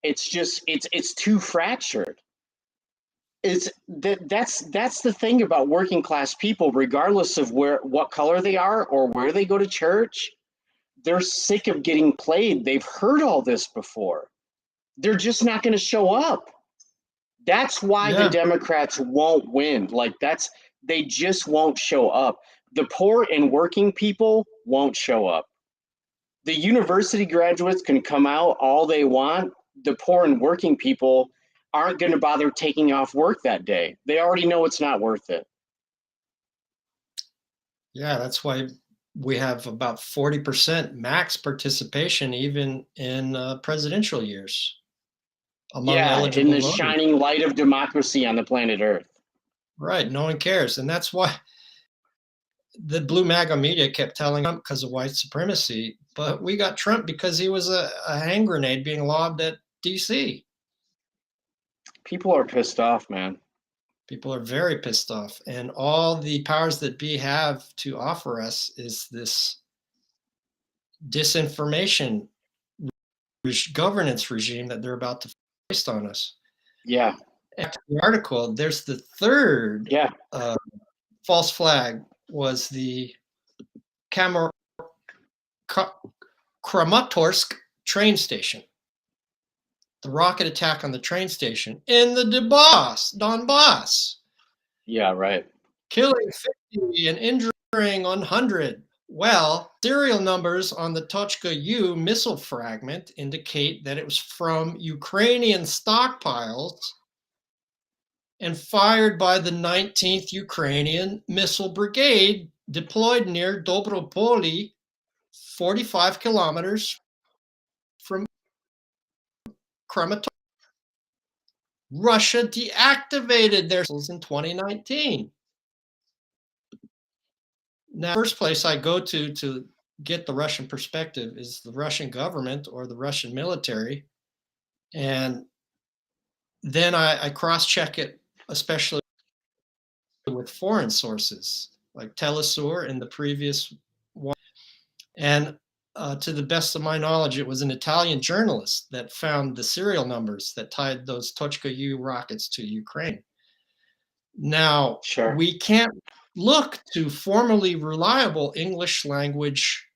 it's just it's too fractured. That's the thing about working class people, regardless of what color they are or where they go to church. They're sick of getting played. They've heard all this before. They're just not going to show up. That's why the Democrats won't win. Like, they just won't show up. The poor and working people won't show up. The university graduates can come out all they want. The poor and working people aren't going to bother taking off work that day. They already know it's not worth it. Yeah, that's why we have about 40% max participation even in presidential years among eligible in the voters. shining light of democracy on the planet Earth. Right, no one cares. And that's why the blue MAGA media kept telling Trump because of white supremacy, but we got Trump because he was a hand grenade being lobbed at DC. People are pissed off, man. People are very pissed off. And all the powers that be have to offer us is this disinformation governance regime that they're about to foist on us. Yeah. After the article, there's the third false flag was the Kramatorsk train station. The rocket attack on the train station in the Donbass. Yeah, right. Killing and injuring 100. Well, serial numbers on the Tochka U missile fragment indicate that it was from Ukrainian stockpiles and fired by the 19th Ukrainian Missile Brigade deployed near Dobropoli, 45 kilometers from Kramatorsk. Russia deactivated their missiles in 2019. Now, first place I go to get the Russian perspective is the Russian government or the Russian military. And then I cross-check it, especially with foreign sources like Telesur in the previous one. And to the best of my knowledge, it was an Italian journalist that found the serial numbers that tied those Tochka U rockets to Ukraine. Now, Sure. we can't look to formally reliable English language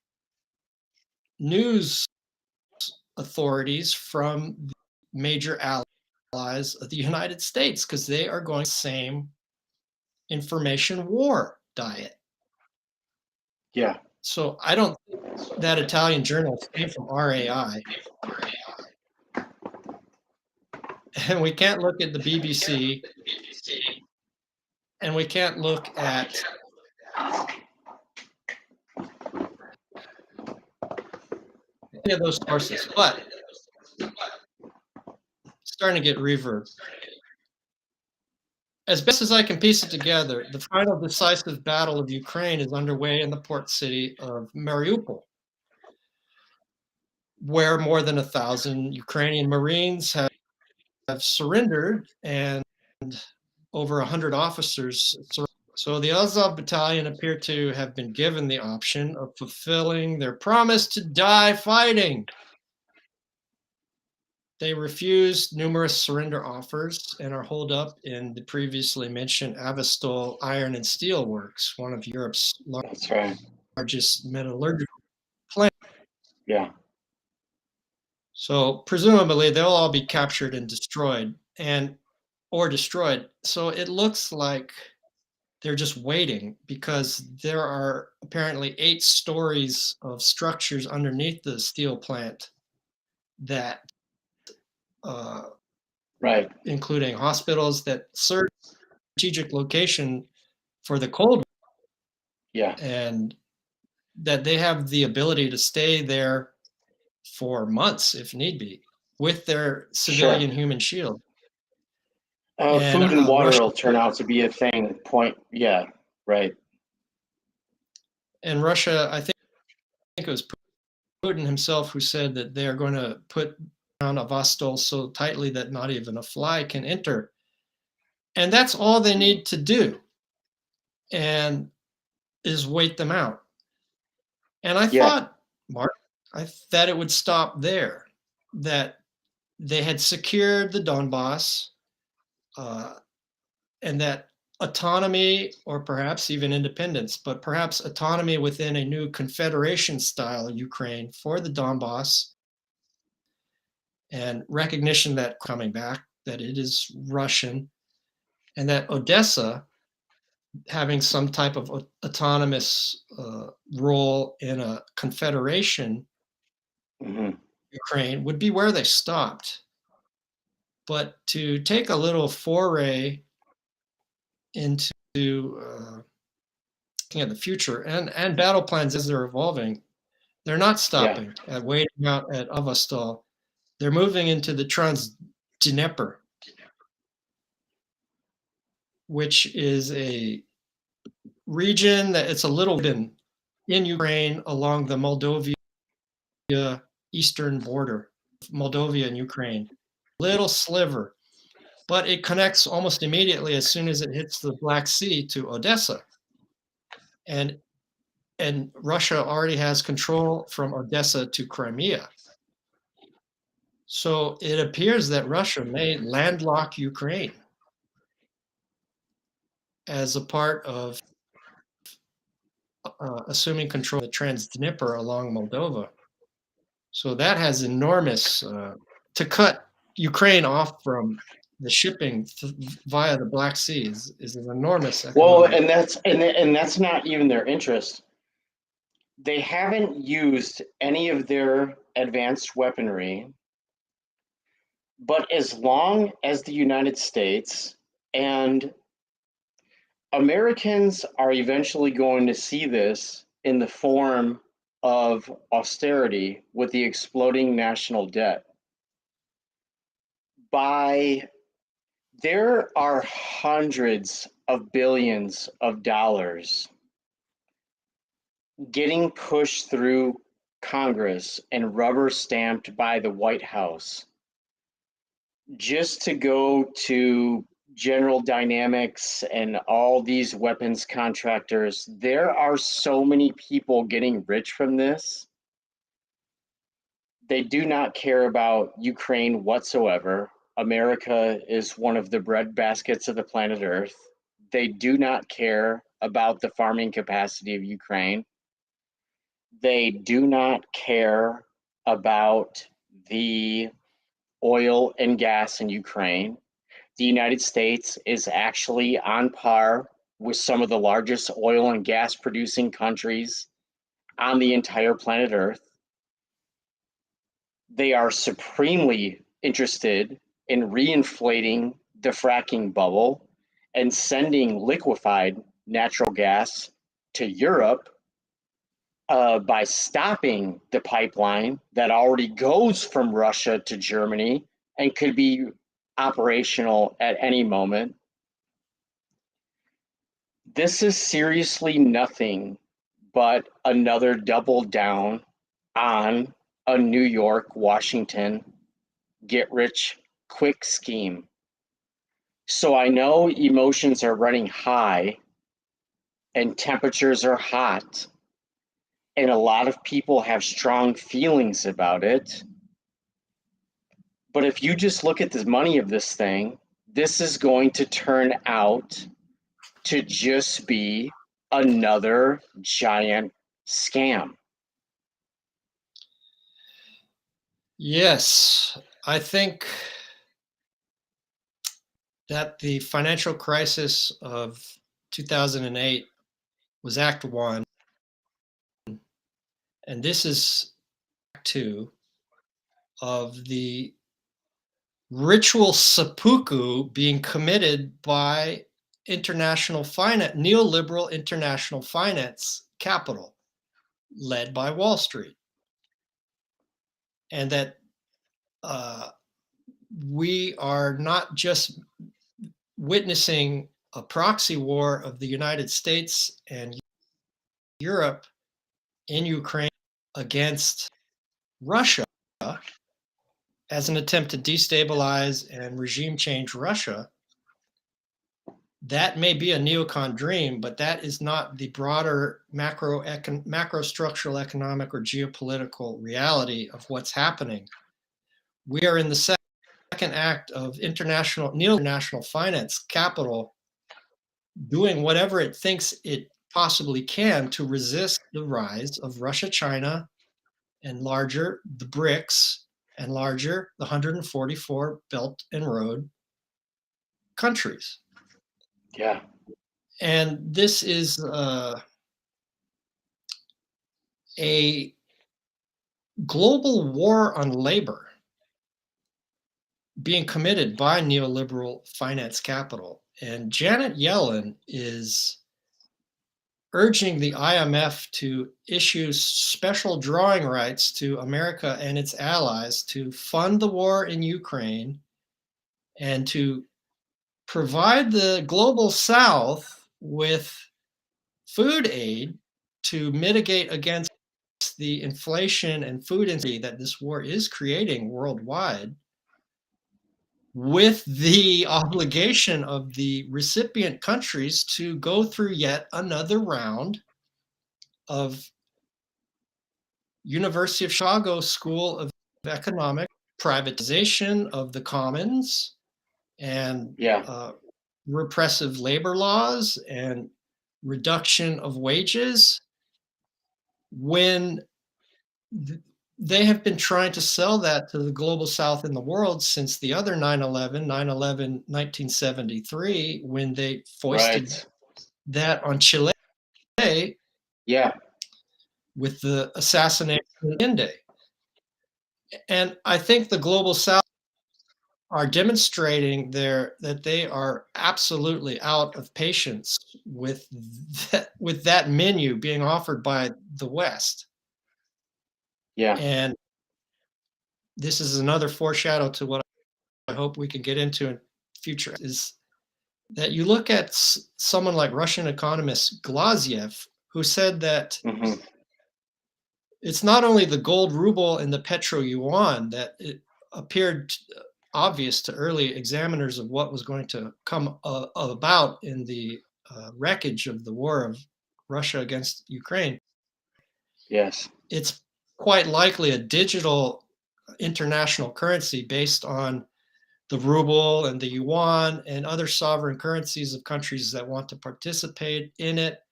news authorities from major allies of the United States because they are going the same information war diet. Yeah. So I don't think that Italian journalist came from RAI. And we can't look at the BBC, and we can't look at any of those sources, but starting to get reverb. As best as I can piece it together, the final decisive battle of Ukraine is underway in the port city of Mariupol, where more than 1,000 Ukrainian Marines have surrendered and over 100 officers. So the Azov battalion appear to have been given the option of fulfilling their promise to die fighting. They refused numerous surrender offers and are holed up in the previously mentioned Avastol Iron and Steel Works, one of Europe's That's right. largest metallurgical plants. Yeah. So presumably they'll all be captured and destroyed or destroyed. So it looks like they're just waiting because there are apparently 8 stories of structures underneath the steel plant that Right. including hospitals that serve strategic location for the Cold War, Yeah. and that they have the ability to stay there for months if need be with their civilian human shield. Food and water Russia, will turn out to be a thing. Yeah. Right. and Russia, I think it was Putin himself who said that they are going to put down Avastol so tightly that not even a fly can enter. And that's all they need to do, and is wait them out. And I thought, Mark, that it would stop there, that they had secured the Donbass, and that autonomy, or perhaps even independence, but perhaps autonomy within a new confederation style Ukraine for the Donbass, and recognition that coming back, that it is Russian, and that Odessa having some type of autonomous role in a confederation Ukraine would be where they stopped. But to take a little foray into looking at the future and battle plans as they're evolving, they're not stopping at waiting out at Avastol. They're moving into the Trans-Dnieper, which is a region that it's a little bit in Ukraine along the Moldova eastern border, Moldova and Ukraine. Little sliver, but it connects almost immediately as soon as it hits the Black Sea to Odessa. And Russia already has control from Odessa to Crimea. So it appears that Russia may landlock Ukraine as a part of assuming control of the Trans-Dnieper along Moldova. So that has enormous, to cut Ukraine off from the shipping via the Black Sea is an enormous Well, economic. and that's not even their interest. They haven't used any of their advanced weaponry, but as long as the United States and Americans are eventually going to see this in the form of austerity with the exploding national debt. By There are hundreds of billions of dollars getting pushed through Congress and rubber stamped by the White House just to go to General Dynamics and all these weapons contractors. There are so many people getting rich from this. They do not care about Ukraine whatsoever. America is one of the bread baskets of the planet Earth. They do not care about the farming capacity of Ukraine. They do not care about the oil and gas in Ukraine. The United States is actually on par with some of the largest oil and gas producing countries on the entire planet Earth. They are supremely interested in reinflating the fracking bubble and sending liquefied natural gas to Europe by stopping the pipeline that already goes from Russia to Germany and could be operational at any moment. This is seriously nothing but another double down on a New York, Washington get rich quick scheme. So I know emotions are running high and temperatures are hot, and a lot of people have strong feelings about it. But if you just look at the money of this thing, this is going to turn out to just be another giant scam. Yes, I think that the financial crisis of 2008 was Act One, and this is Act Two of the ritual seppuku being committed by international finance, neoliberal international finance capital led by Wall Street. And that uh, we are not just witnessing a proxy war of the United States and Europe in Ukraine against Russia as an attempt to destabilize and regime change Russia. That may be a neocon dream, but that is not the broader macro structural economic or geopolitical reality of what's happening. We are in the second act of international neo-national finance capital doing whatever it thinks it possibly can to resist the rise of Russia, China, and larger the BRICS, and larger the 144 Belt and Road countries. Yeah. And this is a global war on labor being committed by neoliberal finance capital. And Janet Yellen is urging the IMF to issue special drawing rights to America and its allies to fund the war in Ukraine and to provide the global South with food aid to mitigate against the inflation and food insecurity that this war is creating worldwide, with the obligation of the recipient countries to go through yet another round of University of Chicago School of Economics privatization of the commons and Yeah. repressive labor laws and reduction of wages when they have been trying to sell that to the global south and the world since the other 9/11, 1973, when they foisted Right. that on Chile Yeah. with the assassination of Allende. And I think the global south are demonstrating that they are absolutely out of patience with that menu being offered by the West. Yeah. And this is another foreshadow to what I hope we can get into in future is that you look at someone like Russian economist Glaziev, who said that Hmm. it's not only the gold ruble and the petro yuan that it appeared obvious to early examiners of what was going to come about in the wreckage of the war of Russia against Ukraine. Yes. It's quite likely a digital international currency based on the ruble and the yuan and other sovereign currencies of countries that want to participate in it,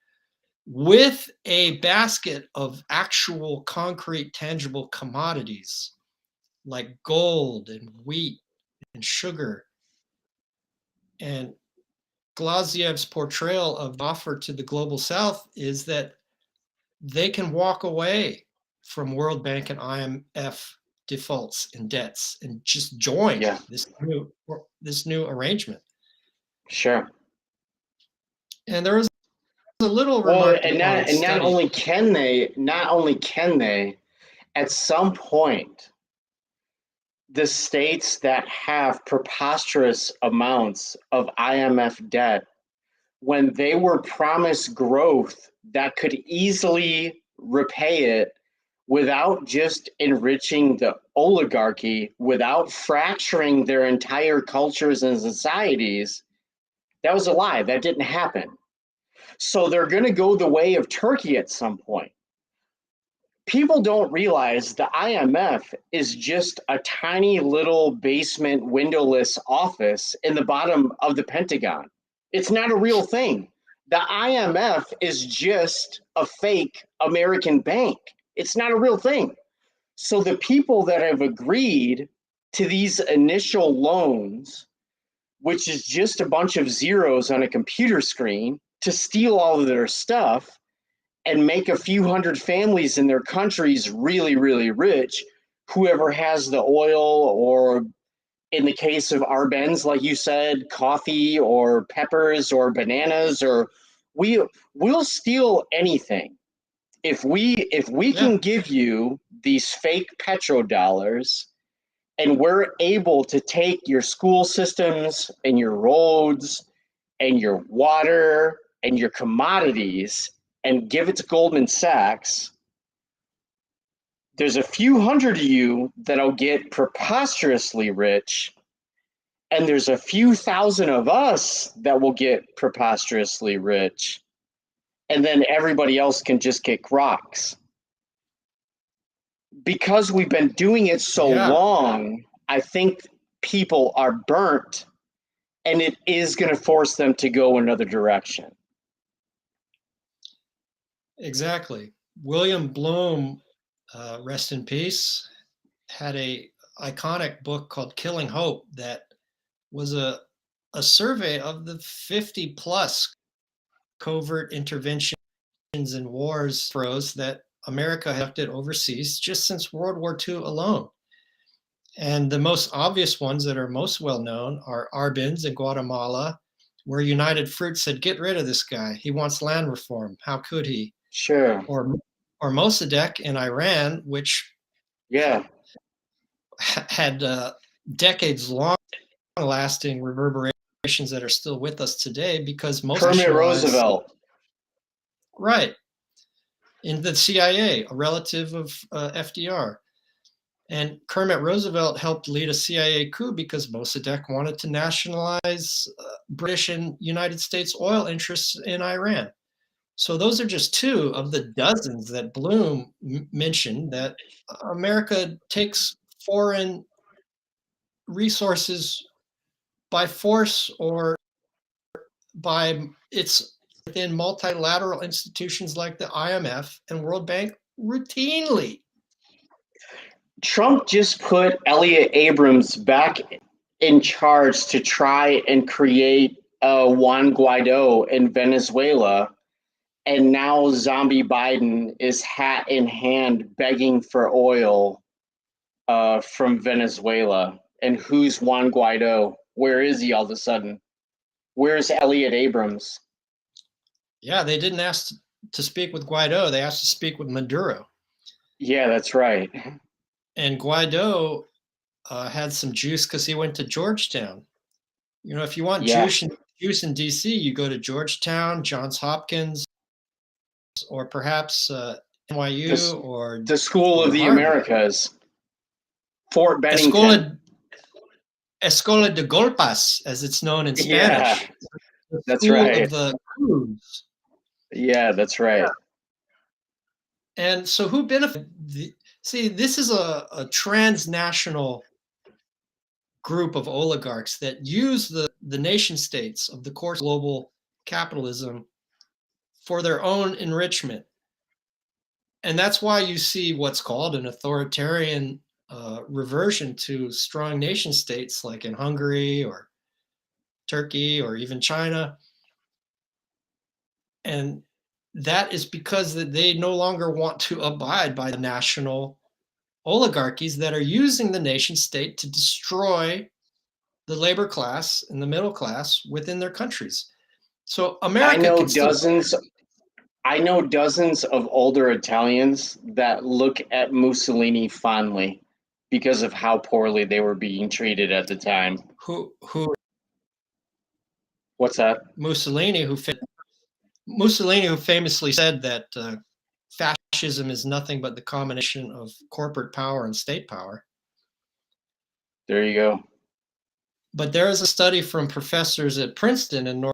with a basket of actual concrete tangible commodities like gold and wheat and sugar. And Glaziev's portrayal of the offer to the global south is that they can walk away from World Bank and IMF defaults and debts and just join Yeah. this new arrangement. Sure. And there was a little Well, remarked upon and not study. only can they, at some point, the states that have preposterous amounts of IMF debt, when they were promised growth that could easily repay it without just enriching the oligarchy, without fracturing their entire cultures and societies, that was a lie. That didn't happen. So they're going to go the way of Turkey at some point. People don't realize the IMF is just a tiny little basement windowless office in the bottom of the Pentagon. It's not a real thing. The IMF is just a fake American bank. It's not a real thing. So the people that have agreed to these initial loans, which is just a bunch of zeros on a computer screen to steal all of their stuff and make a few hundred families in their countries really, really rich, whoever has the oil, or in the case of Arbenz, like you said, coffee or peppers or bananas, or we'll steal anything. If we Yeah, can give you these fake petrodollars, and we're able to take your school systems and your roads and your water and your commodities and give it to Goldman Sachs, there's a few hundred of you that'll get preposterously rich, and there's a few thousand of us that will get preposterously rich, and then everybody else can just kick rocks. Because we've been doing it so yeah, long, I think people are burnt, and it is going to force them to go another direction. exactly. William Bloom, rest in peace, had a iconic book called Killing Hope that was a survey of the 50 plus covert interventions and wars that America had conducted overseas just since World War II alone. And the most obvious ones that are most well known are Arbenz in Guatemala, where United Fruit said, "Get rid of this guy. He wants land reform. How could he?" Sure. Or Mossadegh in Iran, which Yeah. had decades long lasting reverberations that are still with us today because most Kermit nationalized, Roosevelt. right, in the CIA, a relative of FDR. And Kermit Roosevelt helped lead a CIA coup because Mossadegh wanted to nationalize British and United States oil interests in Iran. So those are just two of the dozens that Bloom mentioned that America takes foreign resources by force or by its within multilateral institutions like the IMF and World Bank routinely. Trump just put Elliot Abrams back in charge to try and create Juan Guaido in Venezuela. And now zombie Biden is hat in hand begging for oil from Venezuela. And who's Juan Guaido? Where is he all of a sudden? Where's Elliot Abrams? Yeah, they didn't ask to speak with Guaido. They asked to speak with Maduro. Yeah, that's right. And Guaido had some juice because he went to Georgetown. You know, if you want Yeah. juice in DC, you go to Georgetown, Johns Hopkins, or perhaps NYU or the School of the Harvard. Americas, Fort Bennington. Escola de Golpas, as it's known in Spanish. Yeah, The that's School right. of the Coups. Yeah, that's right. And so who benefited? See, this is a transnational group of oligarchs that use the nation states of the course of global capitalism for their own enrichment. And that's why you see what's called an authoritarian reversion to strong nation states like in Hungary or Turkey or even China. And that is because they no longer want to abide by the national oligarchies that are using the nation state to destroy the labor class and the middle class within their countries. So America I know dozens of older Italians that look at Mussolini fondly because of how poorly they were being treated at the time. who What's that? Mussolini who famously said that fascism is nothing but the combination of corporate power and state power. There you go. But there is a study from professors at Princeton and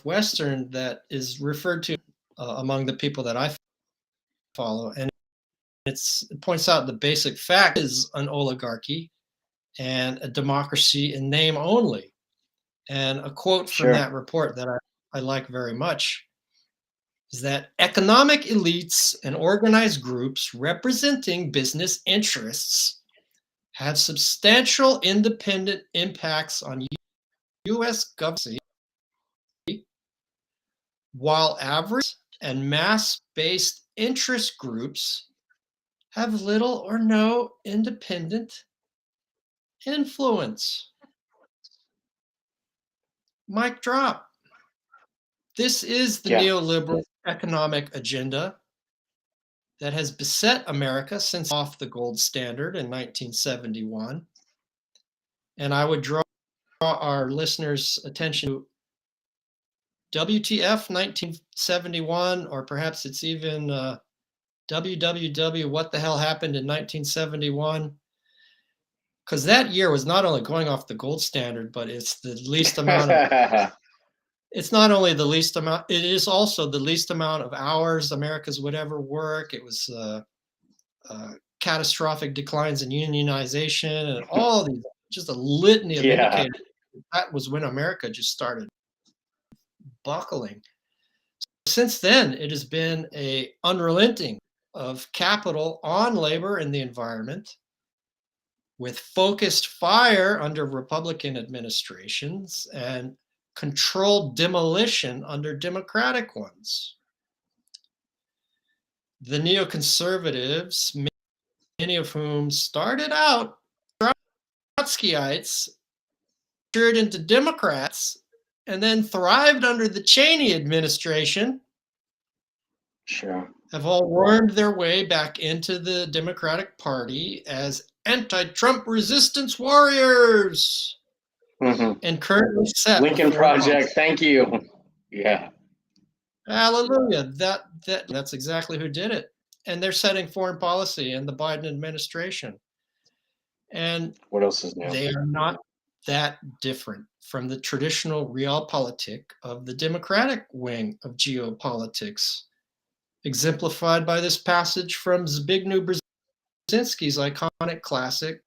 Northwestern that is referred to among the people that I follow, and it points out the basic fact is an oligarchy and a democracy in name only. And a quote from that report that I like very much is that economic elites and organized groups representing business interests have substantial independent impacts on U.S. government, while average and mass-based interest groups have little or no independent influence. Mic drop. This is the neoliberal economic agenda that has beset America since off the gold standard in 1971. And I would draw our listeners' attention to WTF 1971, or perhaps it's even WWW, what the hell happened in 1971? Because that year was not only going off the gold standard, but it's the least amount of it's not only the least amount, it is also the least amount of hours Americans would ever work. It was catastrophic declines in unionization and all these, just a litany of indicators. That was when America just started buckling. Since then, it has been an unrelenting of capital on labor and the environment, with focused fire under Republican administrations and controlled demolition under Democratic ones. The neoconservatives, many of whom started out Trotskyites, turned into Democrats, and then thrived under the Cheney administration, have all wormed their way back into the Democratic Party as anti-Trump resistance warriors. And currently set Lincoln Project, thank you. Yeah. Hallelujah. That's exactly who did it. And they're setting foreign policy in the Biden administration. And what else is new? They are not that different from the traditional realpolitik of the Democratic wing of geopolitics, exemplified by this passage from Zbigniew Brzezinski's iconic classic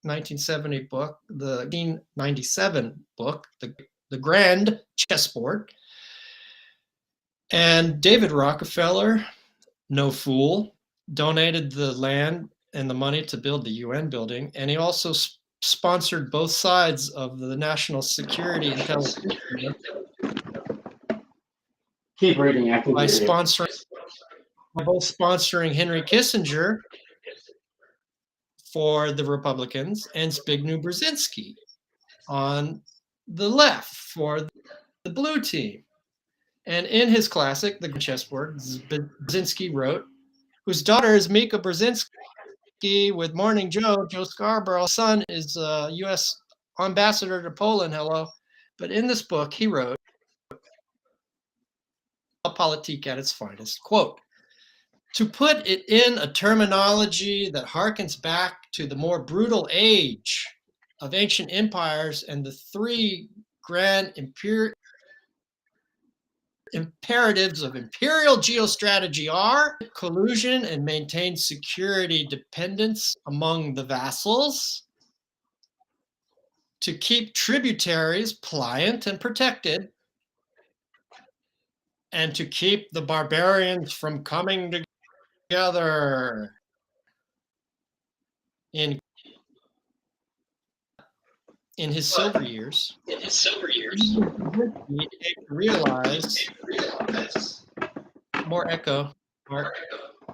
1970 book, the 1997 book, The Grand Chessboard. And David Rockefeller, no fool, donated the land and the money to build the UN building, and he also sponsored both sides of the national security intelligence Keep reading. I can by hear you. sponsoring Henry Kissinger for the Republicans and Zbigniew Brzezinski on the left for the blue team. And in his classic, The Chessboard, Brzezinski wrote, whose daughter is Mika Brzezinski with Morning Joe Scarborough's son is a U.S. ambassador to Poland, hello. But in this book, he wrote, Politique at its finest, quote, to put it in a terminology that harkens back to the more brutal age of ancient empires and the three grand imperatives of imperial geostrategy are collusion and maintain security dependence among the vassals, to keep tributaries pliant and protected, and to keep the barbarians from coming together. In his silver years, he realized more echo, Mark,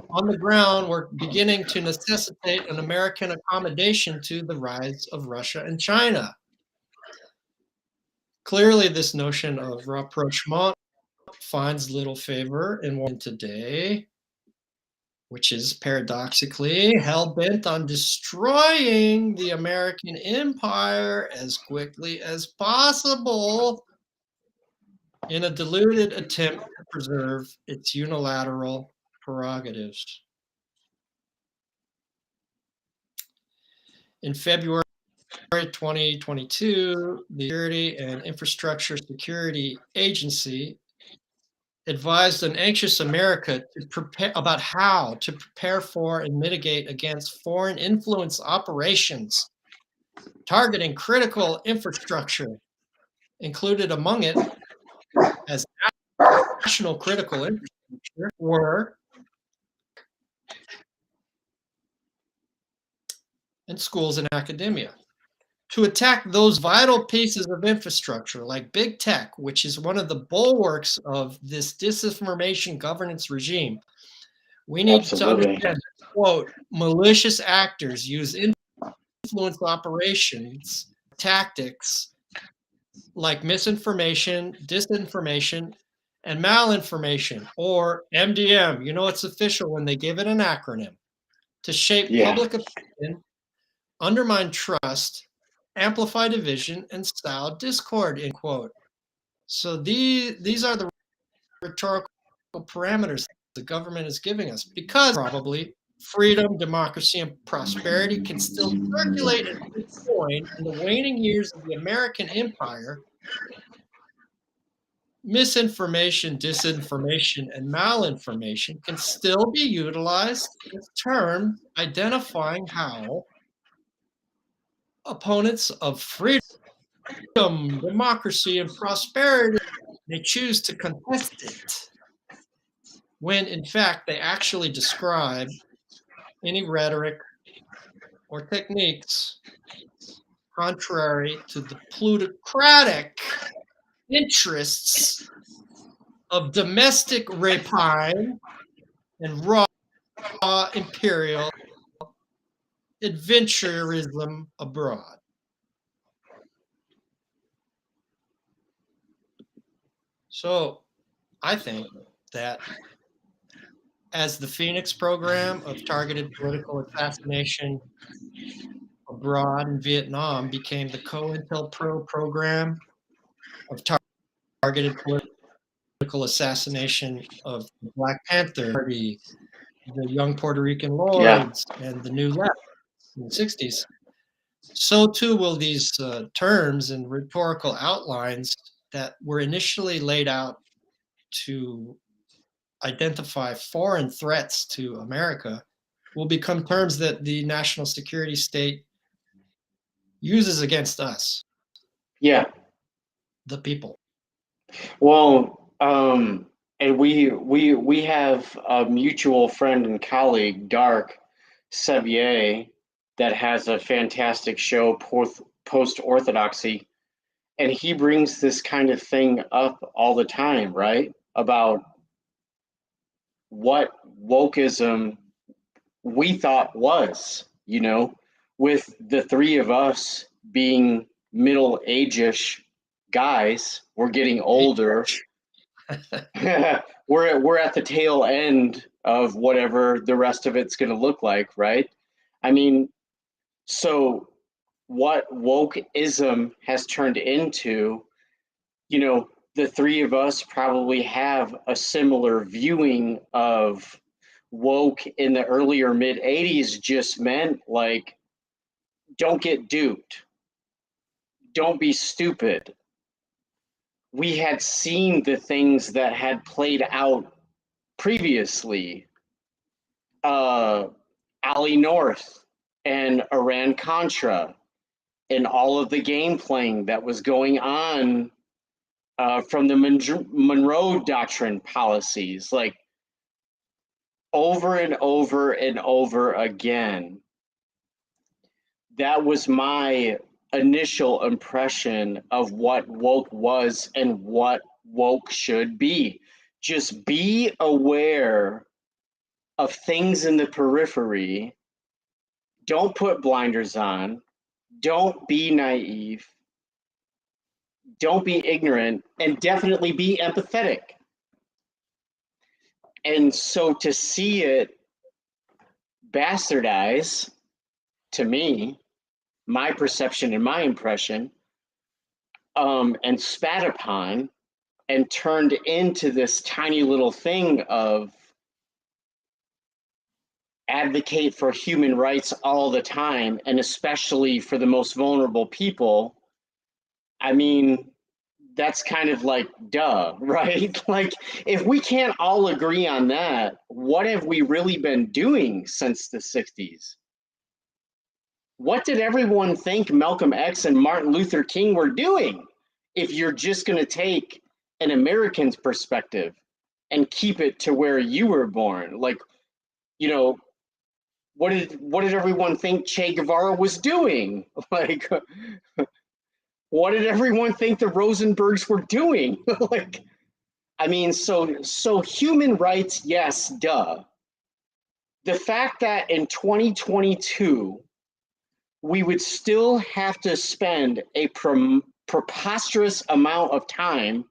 on the ground were beginning to necessitate an American accommodation to the rise of Russia and China. Clearly, this notion of rapprochement finds little favor in one today, which is paradoxically hell-bent on destroying the American empire as quickly as possible in a deluded attempt to preserve its unilateral prerogatives. In February 2022, the Security and Infrastructure Security Agency advised an anxious America to prepare about how to prepare for and mitigate against foreign influence operations targeting critical infrastructure. Included among it as national critical infrastructure were and schools and academia. To attack those vital pieces of infrastructure like big tech, which is one of the bulwarks of this disinformation governance regime, we need to understand, quote, malicious actors use influence operations tactics like misinformation, disinformation, and malinformation, or MDM. You know, it's official when they give it an acronym, to shape public opinion, undermine trust, amplify division, and sow discord, end quote. So these are the rhetorical parameters the government is giving us, because probably freedom, democracy, and prosperity can still circulate at this point in the waning years of the American empire. Misinformation, disinformation, and malinformation can still be utilized as terms identifying how opponents of freedom, democracy, and prosperity may choose to contest it, when in fact they actually describe any rhetoric or techniques contrary to the plutocratic interests of domestic rapine and raw imperial adventurism abroad. So I think that as the Phoenix program of targeted political assassination abroad in Vietnam became the COINTELPRO program of targeted political assassination of the Black Panther Party, the Young Puerto Rican Lords, and the New Left in the 60s, so too will these terms and rhetorical outlines that were initially laid out to identify foreign threats to America will become terms that the national security state uses against us. Yeah. The people. Well, and we have a mutual friend and colleague, Dark, Sevier that has a fantastic show, Post Orthodoxy, and he brings this kind of thing up all the time, right? About what wokeism we thought was, with the three of us being middle-age-ish guys, we're getting older. we're at the tail end of whatever the rest of it's going to look like, right? I mean, so what wokeism has turned into, the three of us probably have a similar viewing of woke in the earlier mid 80s just meant like, don't get duped. Don't be stupid. We had seen the things that had played out previously. Ali North and Iran Contra and all of the game playing that was going on from the Monroe Doctrine policies, like over and over and over again. That was my initial impression of what woke was and what woke should be. Just be aware of things in the periphery. Don't put blinders on. Don't be naive. Don't be ignorant, and definitely be empathetic. And so to see it bastardize, to me, my perception and my impression, and spat upon and turned into this tiny little thing of advocate for human rights all the time, and especially for the most vulnerable people. I mean, that's kind of like, duh, right? Like, if we can't all agree on that, what have we really been doing since the 60s? What did everyone think Malcolm X and Martin Luther King were doing? If you're just going to take an American's perspective and keep it to where you were born, like, what did everyone think Che Guevara was doing? Like, what did everyone think the Rosenbergs were doing? Like, I mean, so human rights, yes, duh. The fact that in 2022 we would still have to spend a preposterous amount of time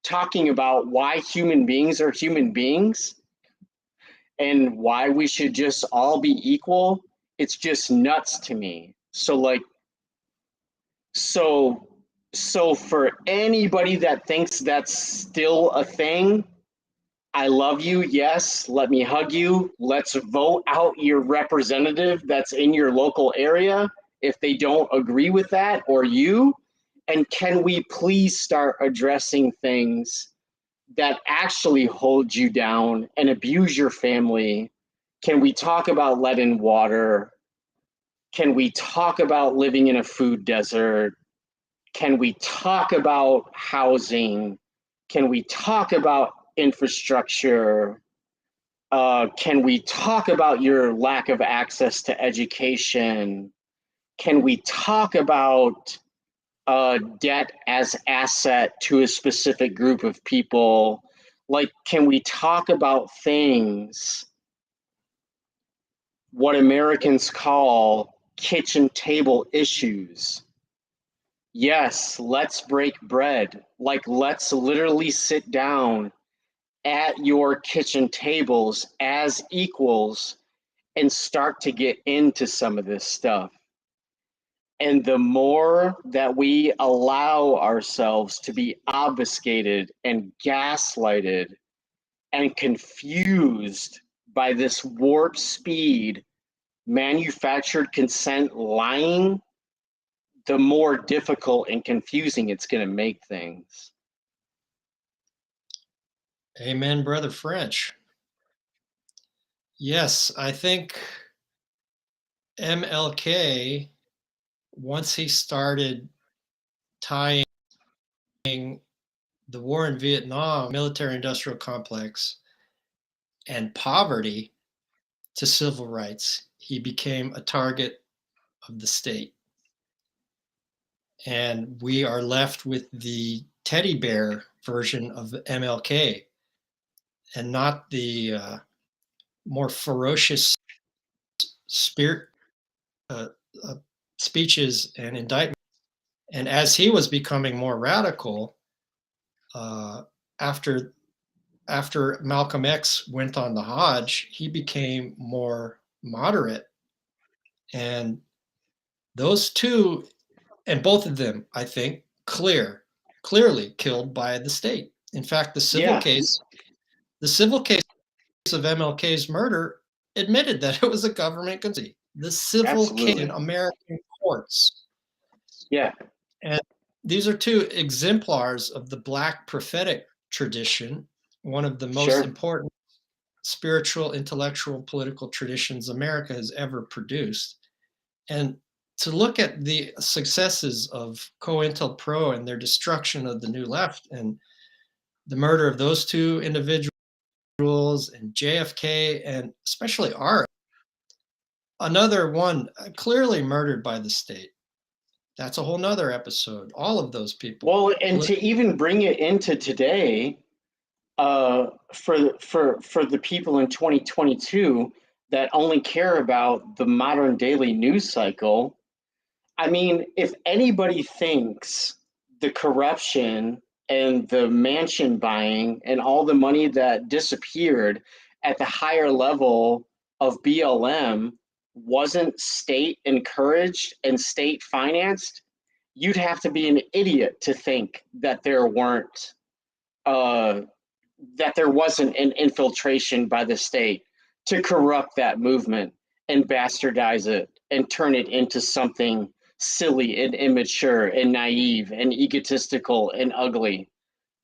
talking about why human beings are human beings and why we should just all be equal, it's just nuts to me. So for anybody that thinks that's still a thing, I love you. Yes, let me hug you. Let's vote out your representative that's in your local area if they don't agree with that, or you. And can we please start addressing things that actually hold you down and abuse your family? Can we talk about lead in water? Can we talk about living in a food desert? Can we talk about housing? Can we talk about infrastructure? Can we talk about your lack of access to education? Can we talk about debt as asset to a specific group of people? Like, can we talk about things, what Americans call kitchen table issues? Yes, let's break bread. Like, let's literally sit down at your kitchen tables as equals and start to get into some of this stuff. And the more that we allow ourselves to be obfuscated and gaslighted and confused by this warp speed manufactured consent lying, the more difficult and confusing it's going to make things. Amen, Brother French. Yes, I think MLK, once he started tying the war in Vietnam, military-industrial complex, and poverty to civil rights, he became a target of the state. And we are left with the teddy bear version of MLK and not the more ferocious spirit uh, speeches and indictments. And as he was becoming more radical, after Malcolm X went on the Hodge, he became more moderate. And those two, and both of them, I think, clearly killed by the state. In fact, the civil case of MLK's murder admitted that it was a government conspiracy. The civil case in American courts. Yeah. And these are two exemplars of the Black prophetic tradition, one of the most important spiritual, intellectual, political traditions America has ever produced. And to look at the successes of COINTELPRO and their destruction of the New Left and the murder of those two individuals and JFK and especially Art, another one clearly murdered by the state. That's a whole nother episode. All of those people. Well, and to even bring it into today, for the people in 2022 that only care about the modern daily news cycle, I mean, if anybody thinks the corruption and the mansion buying and all the money that disappeared at the higher level of BLM wasn't state encouraged and state financed, you'd have to be an idiot to think that there weren't that there wasn't an infiltration by the state to corrupt that movement and bastardize it and turn it into something silly and immature and naive and egotistical and ugly.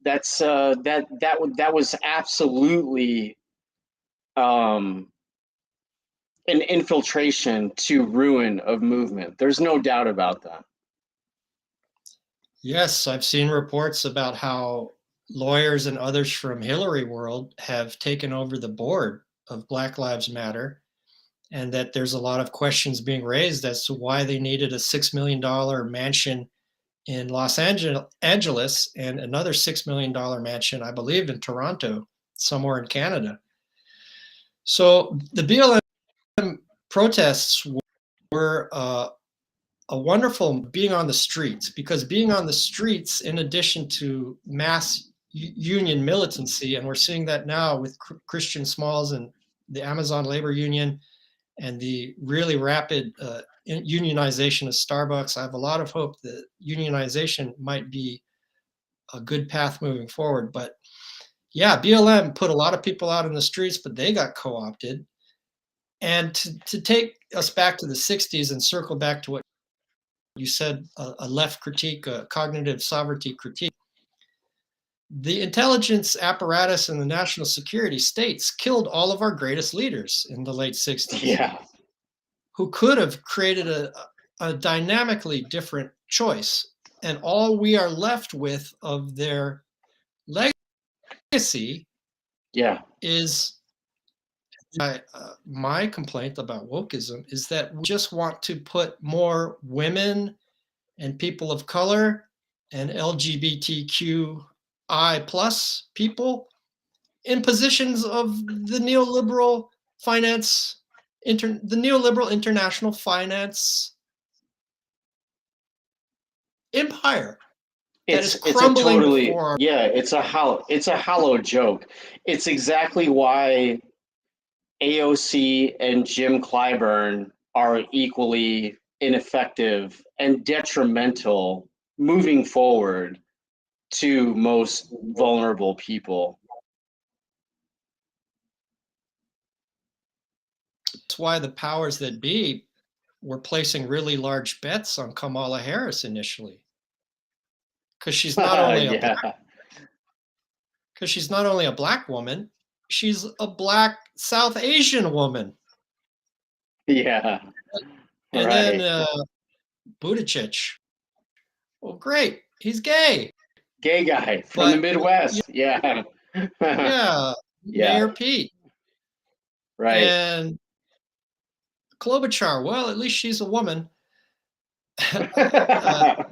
That's that was absolutely an infiltration to ruin of movement. There's no doubt about that. Yes, I've seen reports about how lawyers and others from Hillary world have taken over the board of Black Lives Matter, and that there's a lot of questions being raised as to why they needed a $6 million mansion in Los Angeles and another $6 million mansion, I believe, in Toronto, somewhere in Canada. So the BLM protests were a wonderful being on the streets, because being on the streets, in addition to mass union militancy, and we're seeing that now with Christian Smalls and the Amazon Labor Union and the really rapid unionization of Starbucks. I have a lot of hope that unionization might be a good path moving forward. But yeah, BLM put a lot of people out in the streets, but they got co-opted. And to take us back to the 60s and circle back to what you said, a left critique, a cognitive sovereignty critique, the intelligence apparatus and the national security states killed all of our greatest leaders in the late 60s. Yeah. Who could have created a dynamically different choice. And all we are left with of their legacy is my complaint about wokeism is that we just want to put more women and people of color and LGBTQI plus people in positions of the neoliberal finance, the neoliberal international finance empire. It's a totally, it's a hollow joke. It's exactly why AOC and Jim Clyburn are equally ineffective and detrimental moving forward to most vulnerable people. That's why the powers that be were placing really large bets on Kamala Harris initially, because she's not only she's not only a black woman, she's a black South Asian woman. Yeah. And then Buttigieg. Well, great, he's gay. Gay guy from the Midwest. Yeah. Yeah. Mayor Pete. Right. And Klobuchar. Well, at least she's a woman. Right.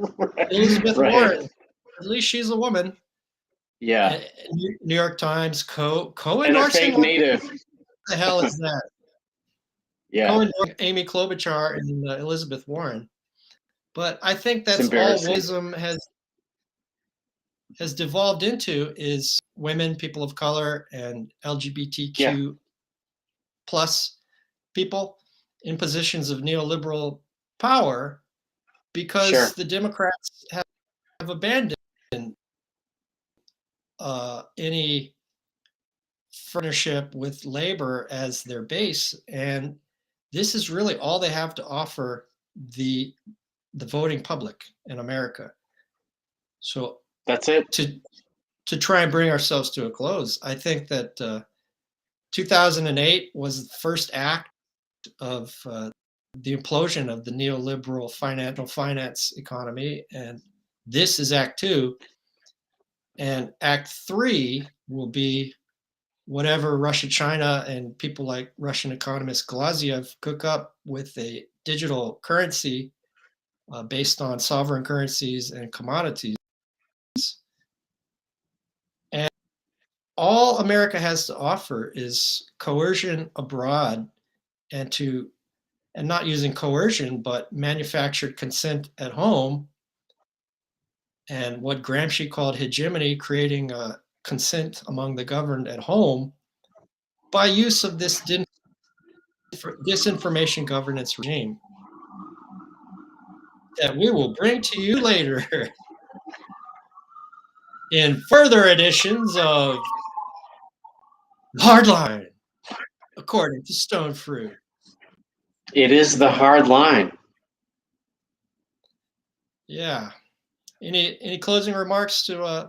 Elizabeth Right. Warren. At least she's a woman. Yeah. New York Times. And a Co-endorsing. fake What native. the hell is that? Yeah. Co-endorsing Amy Klobuchar and Elizabeth Warren. But I think It's that's all embarrassing. wokeism has devolved into, is women, people of color, and LGBTQ Yeah. plus people in positions of neoliberal power, because Sure. the Democrats have abandoned any partnership with labor as their base, and this is really all they have to offer the voting public in America. So That's it. to try and bring ourselves to a close, I think that 2008 was the first act of the implosion of the neoliberal finance economy, and this is Act Two, and Act Three will be whatever Russia, China, and people like Russian economist Glaziev cook up with a digital currency based on sovereign currencies and commodities. And all America has to offer is coercion abroad, and not using coercion, but manufactured consent at home, and what Gramsci called hegemony, creating a consent among the governed at home by use of this disinformation governance regime that we will bring to you later in further editions of Hardline, according to Stonefruit. It is the hard line. Yeah. Any closing remarks to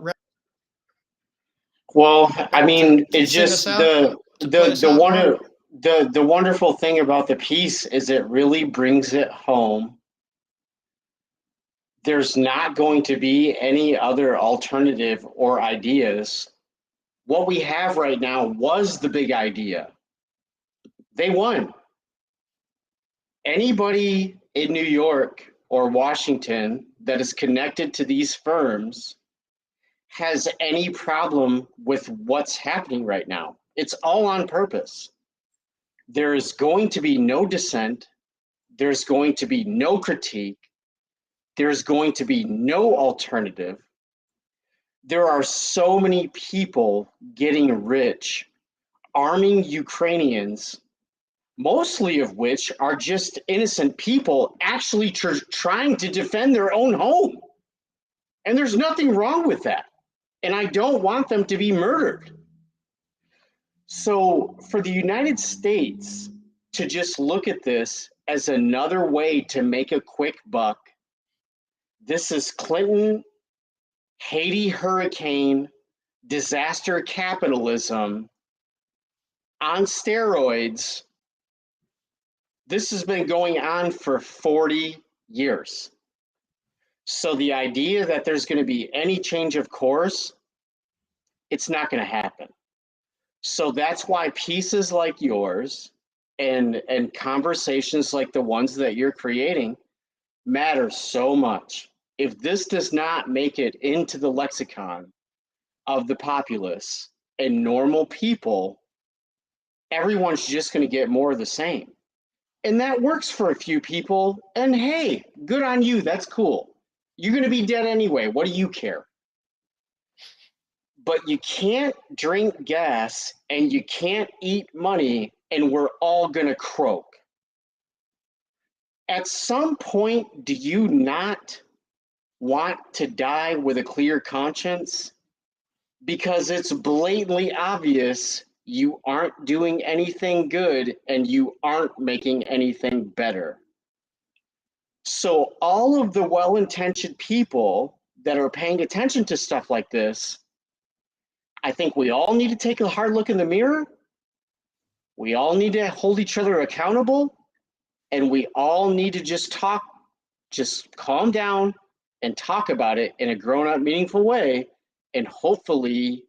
Well, I mean, to it's sing us just out, to play us the out, Mark? the wonderful thing about the piece is it really brings it home. There's not going to be any other alternative or ideas. What we have right now was the big idea. They won. Anybody in New York or Washington that is connected to these firms has any problem with what's happening right now. It's all on purpose. There is going to be no dissent. There's going to be no critique. There's going to be no alternative. There are so many people getting rich, arming Ukrainians, mostly of which are just innocent people actually trying to defend their own home. And there's nothing wrong with that. And I don't want them to be murdered. So for the United States to just look at this as another way to make a quick buck, this is Clinton, Haiti hurricane, disaster capitalism on steroids. This has been going on for 40 years. So the idea that there's going to be any change of course, it's not going to happen. So that's why pieces like yours and conversations like the ones that you're creating matter so much. If this does not make it into the lexicon of the populace and normal people, everyone's just going to get more of the same. And that works for a few people. And hey, good on you. That's cool. You're going to be dead anyway. What do you care? But you can't drink gas and you can't eat money, and we're all going to croak. At some point, do you not want to die with a clear conscience? Because it's blatantly obvious you aren't doing anything good and you aren't making anything better. So all of the well-intentioned people that are paying attention to stuff like this, I think we all need to take a hard look in the mirror. We all need to hold each other accountable, and we all need to just calm down and talk about it in a grown-up, meaningful way, and hopefully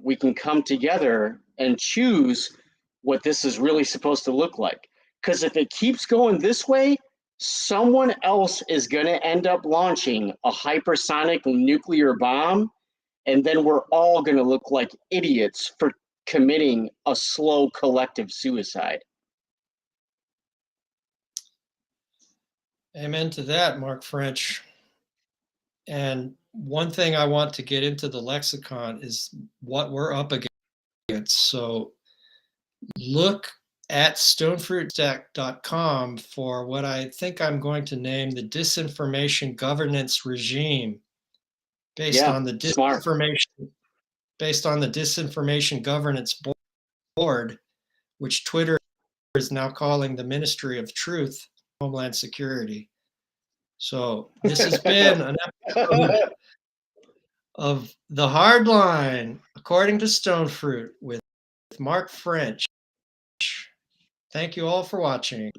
we can come together and choose what this is really supposed to look like. Because if it keeps going this way, someone else is going to end up launching a hypersonic nuclear bomb, and then we're all going to look like idiots for committing a slow collective suicide. Amen to that, Mark French. And one thing I want to get into the lexicon is what we're up against. So look at stonefruit.com for what I think I'm going to name the disinformation governance regime based on the disinformation governance board, which Twitter is now calling the Ministry of Truth, Homeland Security. So this has been an episode of The Hardline, according to Stonefruit, with Mark French. Thank you all for watching.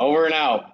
Over and out.